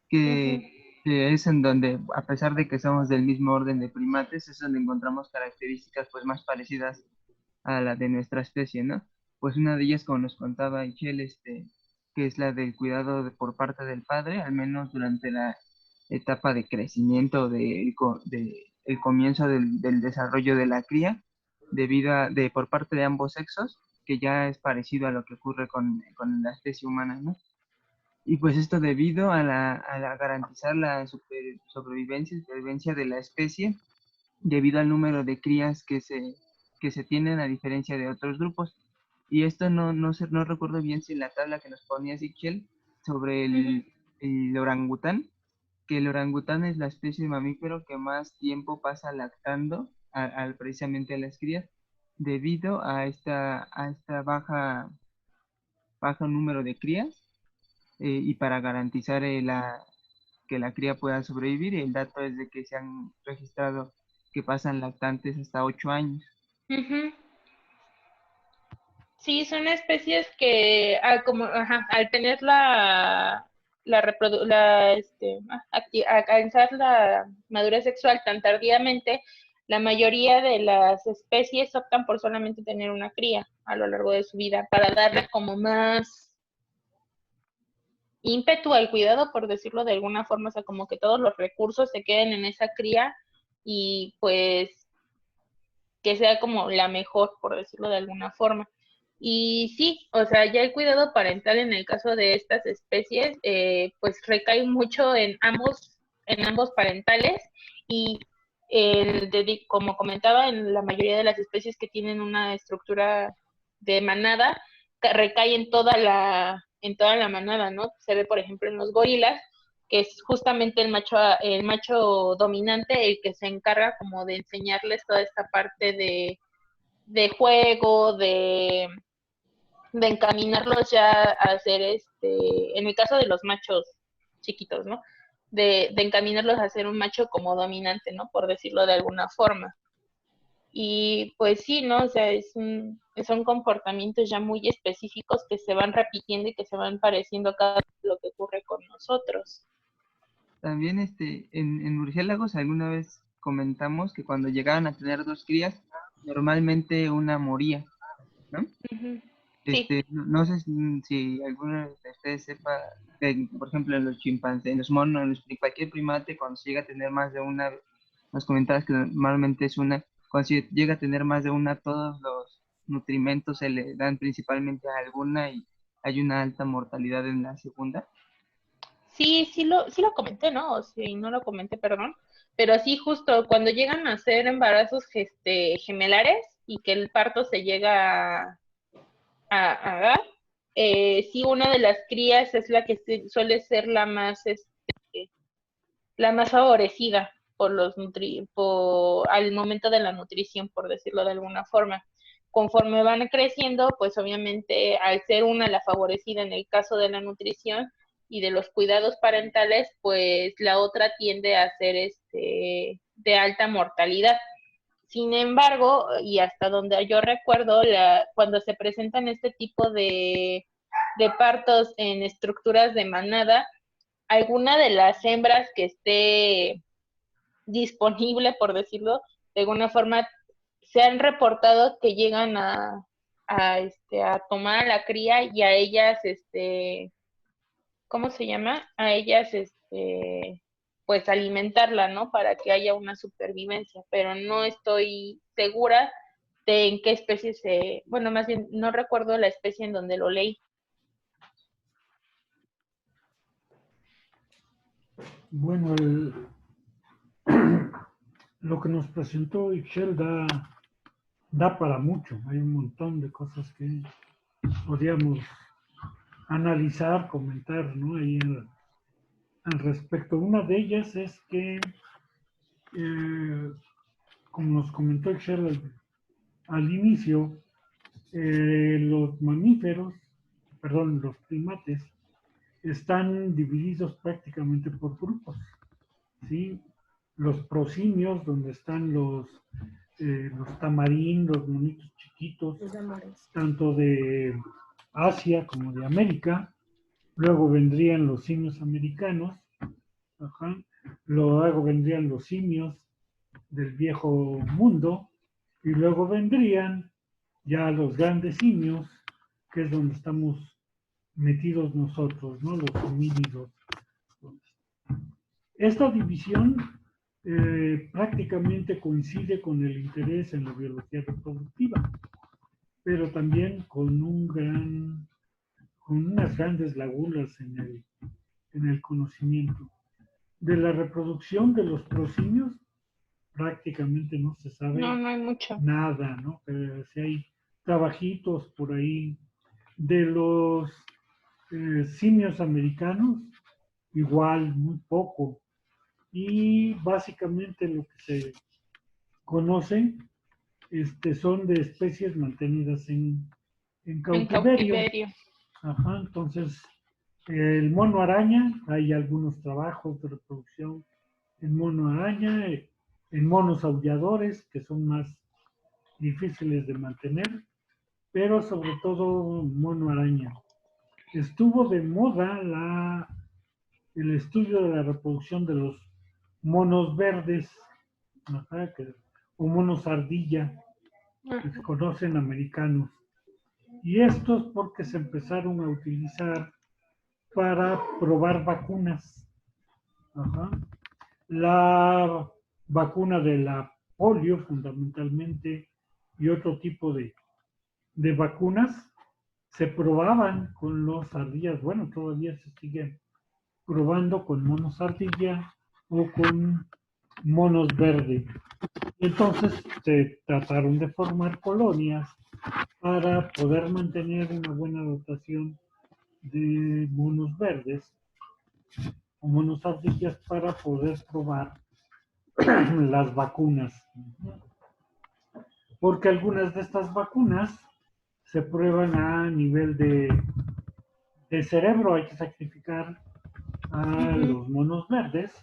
que es en donde, a pesar de que somos del mismo orden de primates, es donde encontramos características pues más parecidas a la de nuestra especie, ¿no? Pues una de ellas, como nos contaba Michelle, que es la del cuidado por parte del padre, al menos durante la etapa de crecimiento el comienzo del desarrollo de la cría, por parte de ambos sexos, que ya es parecido a lo que ocurre con la especie humana, ¿no? Y pues esto debido a garantizar la sobrevivencia y supervivencia de la especie, debido al número de crías que se tienen a diferencia de otros grupos. Y esto no recuerdo bien si en la tabla que nos ponía Sichel sobre el orangután, que el orangután es la especie de mamífero que más tiempo pasa lactando precisamente a las crías, debido a esta bajo número de crías, y para garantizar que la cría pueda sobrevivir. El dato es de que se han registrado que pasan lactantes hasta 8 años. Sí, son especies que al tener alcanzar la madurez sexual tan tardíamente, la mayoría de las especies optan por solamente tener una cría a lo largo de su vida para darle como más ímpetu al cuidado, por decirlo de alguna forma, o sea, como que todos los recursos se queden en esa cría y pues que sea como la mejor, por decirlo de alguna forma. Y sí, o sea, ya el cuidado parental en el caso de estas especies, pues recae mucho en ambos parentales y como comentaba, en la mayoría de las especies que tienen una estructura de manada, recae en toda la manada, ¿no? Se ve, por ejemplo, en los gorilas, que es justamente el macho dominante el que se encarga como de enseñarles toda esta parte de juego, de encaminarlos ya a hacer en el caso de los machos chiquitos, ¿no? De encaminarlos a ser un macho como dominante, ¿no? Por decirlo de alguna forma. Y pues sí, ¿no? O sea, son comportamientos ya muy específicos que se van repitiendo y que se van pareciendo cada vez lo que ocurre con nosotros. También en murciélagos alguna vez comentamos que cuando llegaban a tener 2 crías, normalmente una moría, ¿no? Sí. No sé si alguno de ustedes sepa, por ejemplo, en los chimpancés, en los monos, en cualquier primate, cuando se llega a tener más de una, nos comentabas que normalmente es una, cuando se llega a tener más de una, todos los nutrimentos se le dan principalmente a alguna y hay una alta mortalidad en la segunda. Sí lo comenté, ¿no? O sí, no lo comenté, perdón. Pero sí, justo cuando llegan a ser embarazos gemelares y que el parto se llega a dar, sí, una de las crías es la que suele ser la más favorecida al momento de la nutrición, por decirlo de alguna forma. conforme van creciendo, pues obviamente al ser una la favorecida en el caso de la nutrición y de los cuidados parentales, pues la otra tiende a ser de alta mortalidad. Sin embargo, y hasta donde yo recuerdo, cuando se presentan este tipo de partos en estructuras de manada, alguna de las hembras que esté disponible, por decirlo, de alguna forma, se han reportado que llegan a tomar a la cría y a ellas, ¿cómo se llama? A ellas, pues alimentarla, ¿no? Para que haya una supervivencia, pero no estoy segura de en qué especie bueno, más bien, no recuerdo la especie en donde lo leí. Bueno, lo que nos presentó Ixchel da para mucho. Hay un montón de cosas que podríamos analizar, comentar, ¿no? Ahí al respecto. Una de ellas es que, como nos comentó Ixchel al inicio, los mamíferos, perdón, los primates, están divididos prácticamente por grupos, ¿sí? Los prosimios, donde están los tamarín, los monitos chiquitos, tanto de Asia como de América. Luego vendrían los simios americanos, ajá. Luego vendrían los simios del viejo mundo, y luego vendrían ya los grandes simios, que es donde estamos metidos nosotros, ¿no? Los homínidos. Esta división prácticamente coincide con el interés en la biología reproductiva, pero también con unas grandes lagunas en el conocimiento. De la reproducción de los prosimios prácticamente no se sabe No hay mucho. nada, ¿no? Pero si hay trabajitos por ahí. De los simios americanos, igual, muy poco. Y básicamente lo que se conoce son de especies mantenidas en cautiverio. Ajá, entonces, el mono araña, hay algunos trabajos de reproducción en mono araña, en monos aulladores, que son más difíciles de mantener, pero sobre todo mono araña. Estuvo de moda el estudio de la reproducción de los monos verdes, ajá, o monos ardilla, que se conocen americanos. Y estos porque se empezaron a utilizar para probar vacunas. Ajá. La vacuna de la polio, fundamentalmente, y otro tipo de vacunas, se probaban con los ardillas. Bueno, todavía se siguen probando con monos ardilla o con monos verde. Entonces se trataron de formar colonias para poder mantener una buena dotación de monos verdes o monos ardillas para poder probar las vacunas. Porque algunas de estas vacunas se prueban a nivel de cerebro. Hay que sacrificar a los monos verdes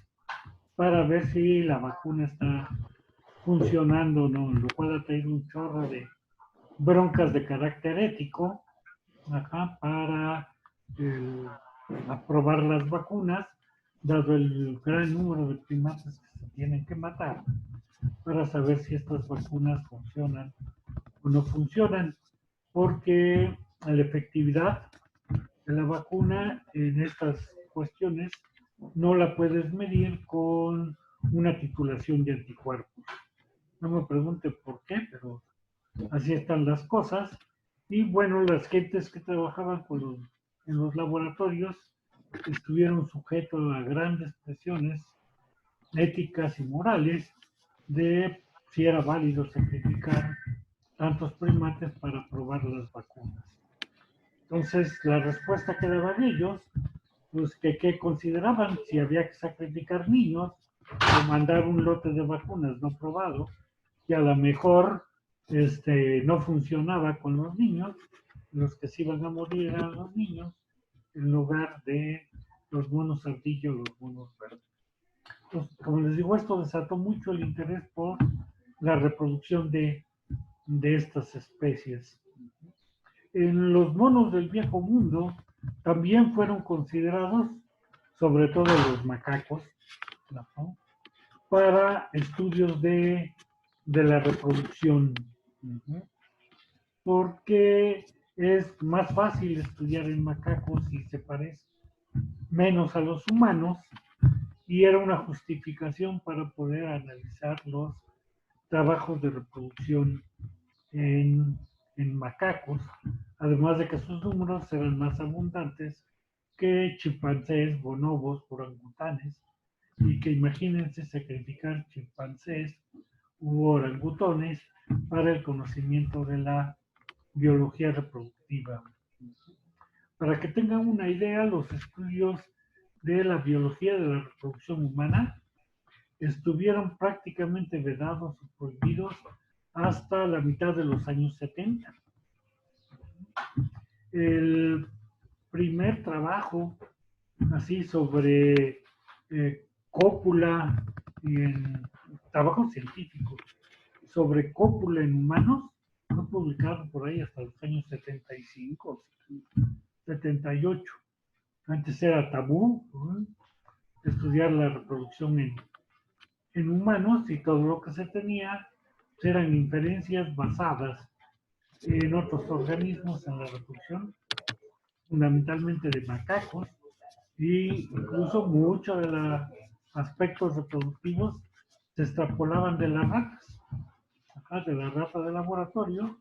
para ver si la vacuna está funcionando o no, lo cual ha traído un chorro de broncas de carácter ético, ajá, para aprobar las vacunas, dado el gran número de primates que se tienen que matar para saber si estas vacunas funcionan o no funcionan, porque la efectividad de la vacuna en estas cuestiones no la puedes medir con una titulación de anticuerpos. No me pregunte por qué, pero así están las cosas. Y bueno, las gentes que trabajaban en los laboratorios estuvieron sujetos a grandes presiones éticas y morales de si era válido sacrificar tantos primates para probar las vacunas. Entonces, la respuesta que daban ellos, pues que consideraban si había que sacrificar niños o mandar un lote de vacunas no probado, que a lo mejor no funcionaba con los niños, los que se iban a morir eran los niños, en lugar de los monos ardillos, los monos verdes. Entonces, como les digo, esto desató mucho el interés por la reproducción de estas especies. En los monos del viejo mundo también fueron considerados, sobre todo los macacos, ¿no?, para estudios de la reproducción, porque es más fácil estudiar en macacos y se parece menos a los humanos, y era una justificación para poder analizar los trabajos de reproducción en macacos, además de que sus números eran más abundantes que chimpancés, bonobos, orangutanes, y que imagínense sacrificar chimpancés u orangutones para el conocimiento de la biología reproductiva. Para que tengan una idea, los estudios de la biología de la reproducción humana estuvieron prácticamente vedados o prohibidos hasta la mitad de los años 70. El primer trabajo así sobre cópula, trabajo científico sobre cópula en humanos fue publicado por ahí hasta los años 75, 78. Antes era tabú, ¿no?, estudiar la reproducción en humanos, y todo lo que se tenía eran inferencias basadas en otros organismos en la reproducción, fundamentalmente de macacos, y incluso muchos de los aspectos reproductivos se extrapolaban de las ratas. De la rata de laboratorio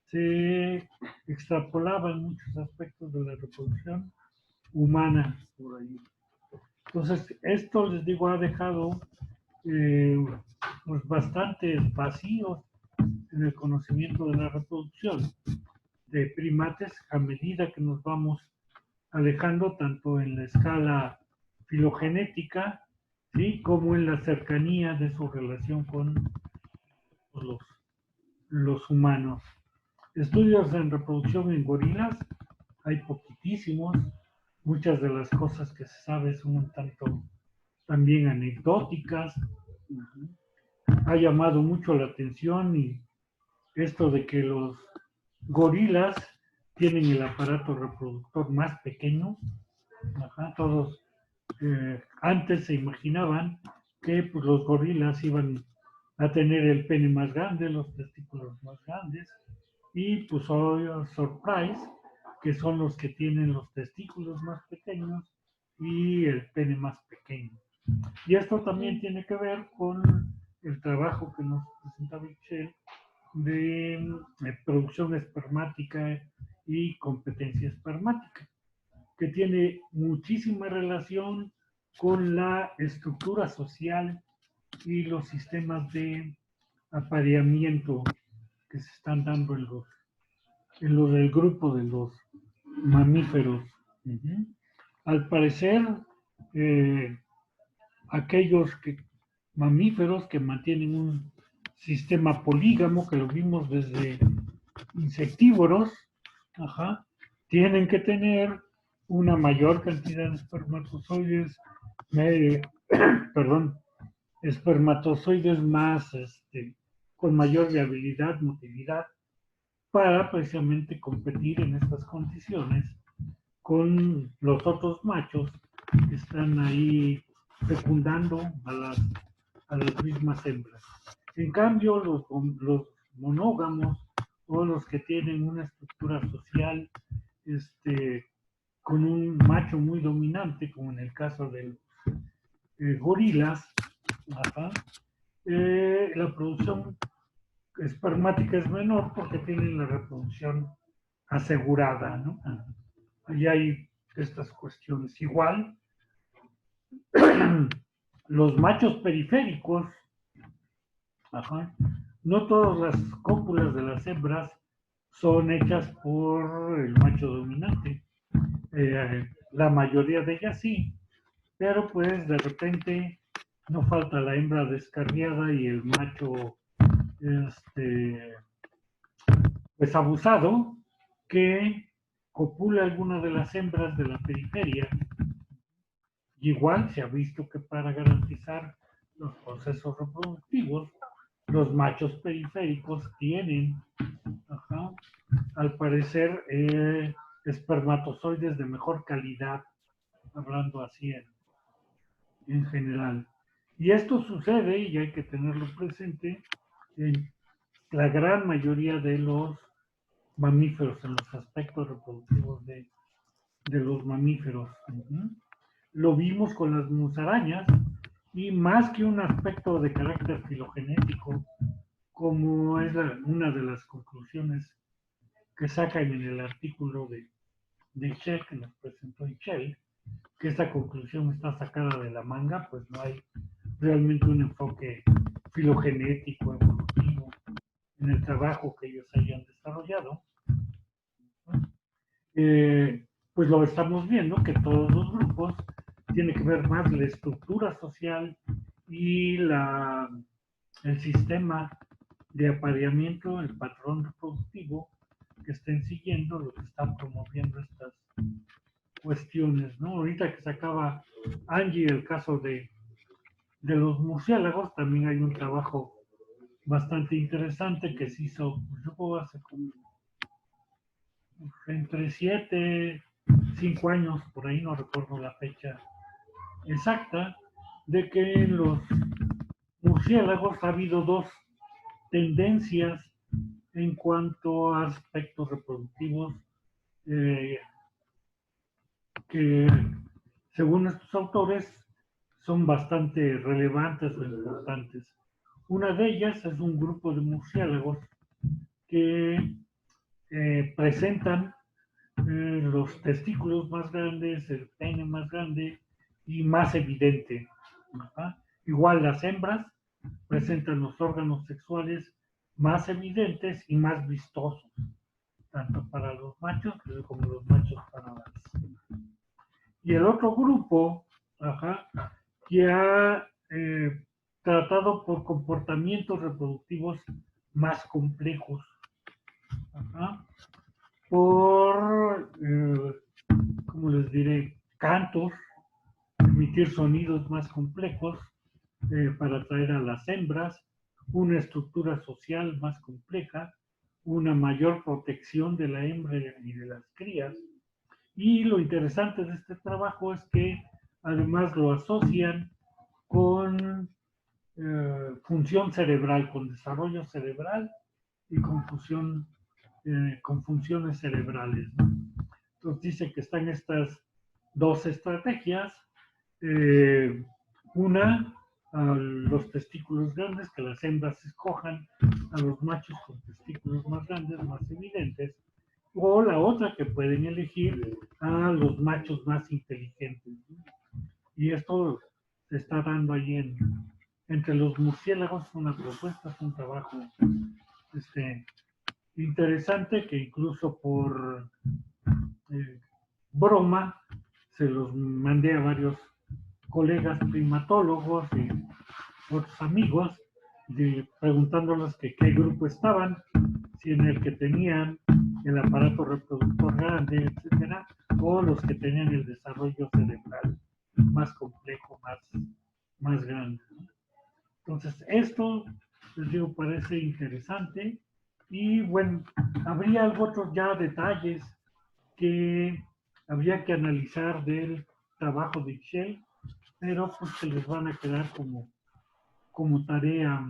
se extrapolaban muchos aspectos de la reproducción humana por ahí. Entonces, esto, les digo, ha dejado pues bastantes vacíos en el conocimiento de la reproducción de primates a medida que nos vamos alejando tanto en la escala filogenética, ¿sí?, como en la cercanía de su relación con los humanos. Estudios en reproducción en gorilas hay poquitísimos. Muchas de las cosas que se sabe son un tanto también anecdóticas. Ha llamado mucho la atención y esto de que los gorilas tienen el aparato reproductor más pequeño. Todos antes se imaginaban que pues, los gorilas iban a tener el pene más grande, los testículos más grandes, y pues hoy, surprise, que son los que tienen los testículos más pequeños y el pene más pequeño. Y esto también tiene que ver con el trabajo que nos presentaba Michelle de producción espermática y competencia espermática, que tiene muchísima relación con la estructura social y los sistemas de apareamiento que se están dando en los del grupo de los mamíferos. Al parecer, aquellos mamíferos que mantienen un sistema polígamo, que lo vimos desde insectívoros, tienen que tener una mayor cantidad de espermatozoides, espermatozoides más, con mayor viabilidad, motilidad, para precisamente competir en estas condiciones con los otros machos que están ahí fecundando a las mismas hembras. En cambio, los monógamos, o los que tienen una estructura social con un macho muy dominante, como en el caso de gorilas, la producción espermática es menor porque tienen la reproducción asegurada, ¿no? Ahí hay estas cuestiones. Igual, los machos periféricos, no todas las cópulas de las hembras son hechas por el macho dominante. La mayoría de ellas sí, pero pues de repente no falta la hembra descarriada y el macho pues abusado que copula alguna de las hembras de la periferia. Y igual se ha visto que para garantizar los procesos reproductivos, los machos periféricos tienen, al parecer, espermatozoides de mejor calidad, hablando así en general. Y esto sucede, y hay que tenerlo presente, en la gran mayoría de los mamíferos, en los aspectos reproductivos de los mamíferos. Lo vimos con las musarañas, y más que un aspecto de carácter filogenético, como es una de las conclusiones que sacan en el artículo de Shell, que nos presentó Shell, que esta conclusión está sacada de la manga, pues no hay realmente un enfoque filogenético, evolutivo, en el trabajo que ellos hayan desarrollado. Pues lo estamos viendo, que todos los grupos tienen que ver más la estructura social y el sistema de apareamiento, el patrón reproductivo que estén siguiendo, lo que están promoviendo estas cuestiones, ¿no? Ahorita que sacaba Angie el caso de los murciélagos, también hay un trabajo bastante interesante que se hizo, pues yo puedo hace como entre 7, 5 años, por ahí no recuerdo la fecha exacta, de que en los murciélagos ha habido dos tendencias en cuanto a aspectos reproductivos que, según estos autores, son bastante relevantes o importantes. Una de ellas es un grupo de murciélagos que presentan los testículos más grandes, el pene más grande y más evidente. Igual las hembras presentan los órganos sexuales más evidentes y más vistosos, tanto para los machos como los machos para las hembras. Y el otro grupo, que ha tratado por comportamientos reproductivos más complejos, por, ¿cómo les diré?, cantos, emitir sonidos más complejos para atraer a las hembras, una estructura social más compleja, una mayor protección de la hembra y de las crías. Y lo interesante de este trabajo es que además lo asocian con función cerebral, con desarrollo cerebral y con funciones cerebrales, ¿no? Entonces dice que están estas dos estrategias, una, a los testículos grandes, que las hembras escojan a los machos con testículos más grandes, más evidentes, o la otra, que pueden elegir a los machos más inteligentes, ¿no? Y esto se está dando ahí entre los murciélagos. Una propuesta, es un trabajo interesante, que incluso por broma se los mandé a varios colegas primatólogos y otros amigos, preguntándoles que qué grupo estaban, si en el que tenían el aparato reproductor grande, etcétera, o los que tenían el desarrollo cerebral más complejo, más grande, ¿no? Entonces, esto, les digo, parece interesante. Y bueno, habría otros ya detalles que habría que analizar del trabajo de Shell, pero pues que les van a quedar como tarea.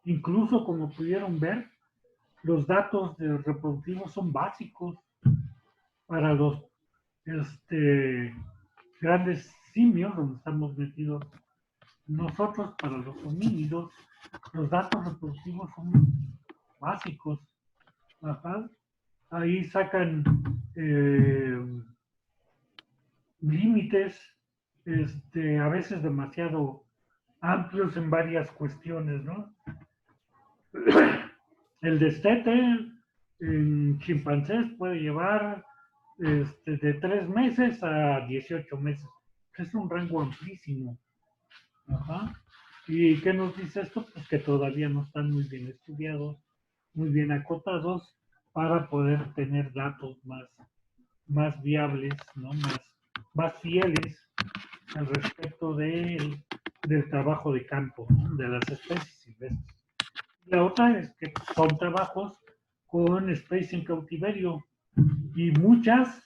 Incluso, como pudieron ver, los datos reproductivos son básicos para los grandes simios, donde estamos metidos nosotros. Para los homínidos, los datos reproductivos son básicos. Ahí sacan límites, a veces demasiado amplios en varias cuestiones, ¿no? El destete en chimpancés puede llevar de 3 meses a 18 meses. Es un rango amplísimo. ¿Y qué nos dice esto? Pues que todavía no están muy bien estudiados muy bien acotados para poder tener datos más viables, ¿no? Más fieles al respecto del trabajo de campo, ¿no? De las especies silvestres. La otra es que son trabajos con especies en cautiverio y muchas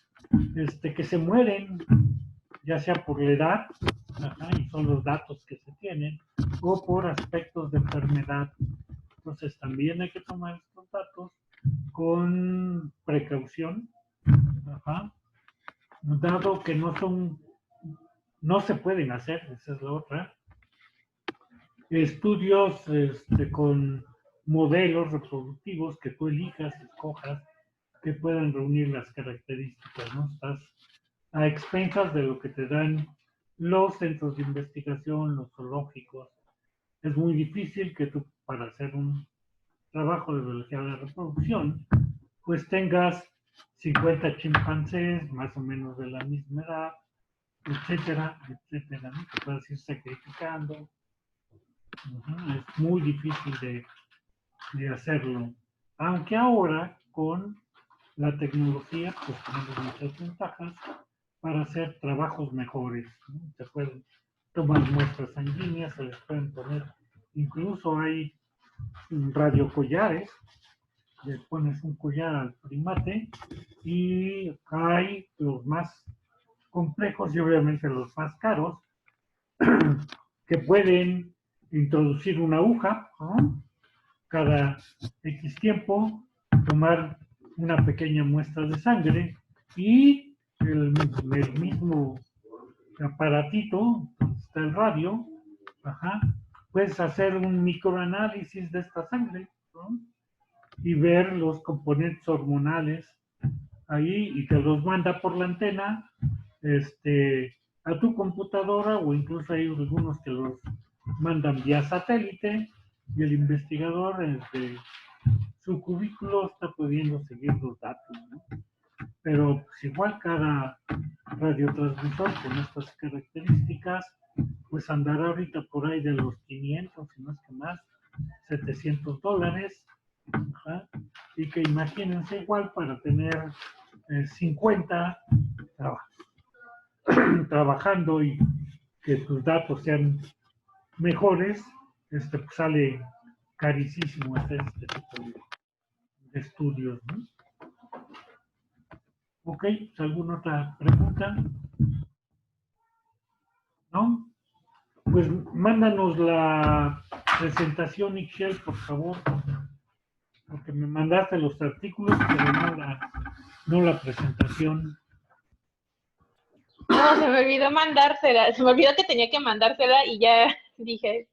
que se mueren, ya sea por la edad, y son los datos que se tienen, o por aspectos de enfermedad. Entonces también hay que tomar estos datos con precaución, dado que no se pueden hacer, esa es la otra, estudios con modelos reproductivos que tú escojas, que puedan reunir las características, ¿no? Estás a expensas de lo que te dan los centros de investigación, los zoológicos. Es muy difícil que tú, para hacer un trabajo de biología de la reproducción, pues tengas 50 chimpancés, más o menos de la misma edad, etcétera, etcétera, ¿no? Que puedas ir sacrificando. Es muy difícil de hacerlo. Aunque ahora, con la tecnología, pues tenemos muchas ventajas para hacer trabajos mejores, ¿no? Se pueden tomar muestras sanguíneas, se les pueden poner, incluso hay radiocollares, le pones un collar al primate y hay los más complejos y obviamente los más caros que pueden introducir una aguja, ¿no? Cada X tiempo, tomar una pequeña muestra de sangre y el mismo aparatito donde está el radio, puedes hacer un microanálisis de esta sangre, ¿no? Y ver los componentes hormonales ahí y te los manda por la antena a tu computadora, o incluso hay algunos que los mandan vía satélite y el investigador desde su cubículo está pudiendo seguir los datos, ¿no? Pero pues, igual cada radiotransmisor con estas características pues andará ahorita por ahí de los 500, si no es que más, $700, y que imagínense igual para tener 50 trabajando y que tus datos sean mejores, pues sale carísimo hacer este tipo de estudios, ¿no? Ok, ¿alguna otra pregunta? ¿No? Pues mándanos la presentación, Ixchel, por favor, porque me mandaste los artículos, pero no la presentación. No, se me olvidó mandársela, se me olvidó que tenía que mandársela y ya dije,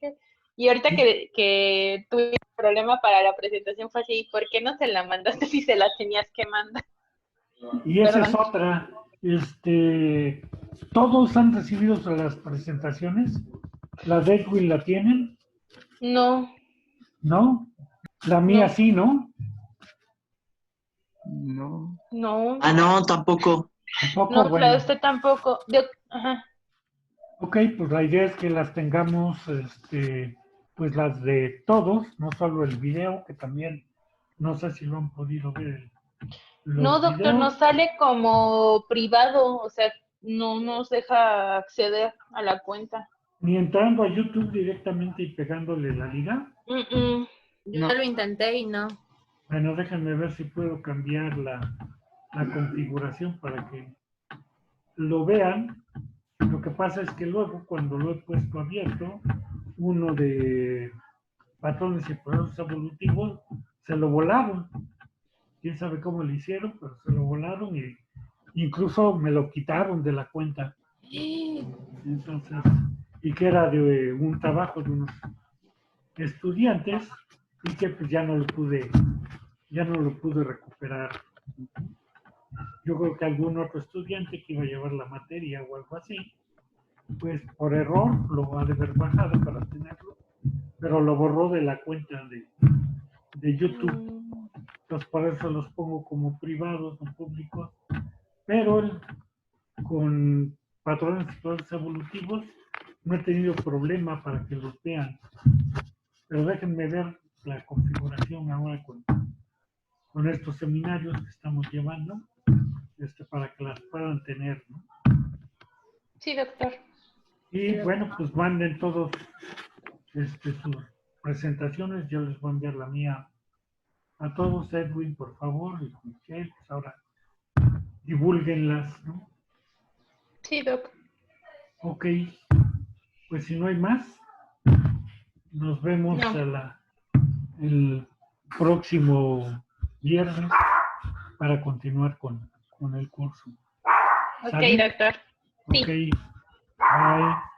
y ahorita que tuve un problema para la presentación fue así, ¿por qué no se la mandaste si se la tenías que mandar? Y esa Perdón. es otra, ¿todos han recibido las presentaciones? ¿La de Edwin la tienen? No. ¿No? La mía No. sí, ¿no? No. No. Ah, no, tampoco. Tampoco, No, bueno. la de usted tampoco. Ajá. Ok, pues la idea es que las tengamos, pues las de todos, no solo el video, que también, no sé si lo han podido ver. No, doctor, nos sale como privado, o sea, no nos deja acceder a la cuenta. Ni entrando a YouTube directamente y pegándole la liga. Mm-mm. Yo ya lo intenté y no. Bueno, déjenme ver si puedo cambiar la configuración para que lo vean. Lo que pasa es que luego, cuando lo he puesto abierto, uno de patrones y procesos evolutivos se lo volaron. Quién sabe cómo lo hicieron, pero se lo volaron y incluso me lo quitaron de la cuenta. Entonces, y que era de un trabajo de unos estudiantes y que pues ya no lo pude recuperar. Yo creo que algún otro estudiante que iba a llevar la materia o algo así, pues por error lo ha de haber bajado para tenerlo, pero lo borró de la cuenta de YouTube. Entonces por eso los pongo como privados, no públicos, pero con patrones y procesos evolutivos no he tenido problema para que los vean. Pero déjenme ver la configuración ahora con con estos seminarios que estamos llevando, para que las puedan tener, ¿no? Sí, doctor. Y bueno, pues manden todos sus presentaciones. Yo les voy a enviar la mía a todos. Edwin, por favor, y Michelle, pues ahora divúlguenlas, ¿no? Sí, doc. Ok, pues si no hay más, nos vemos No. el próximo viernes para continuar con el curso. Ok, ¿Sale? doctor. Sí. Ok, bye.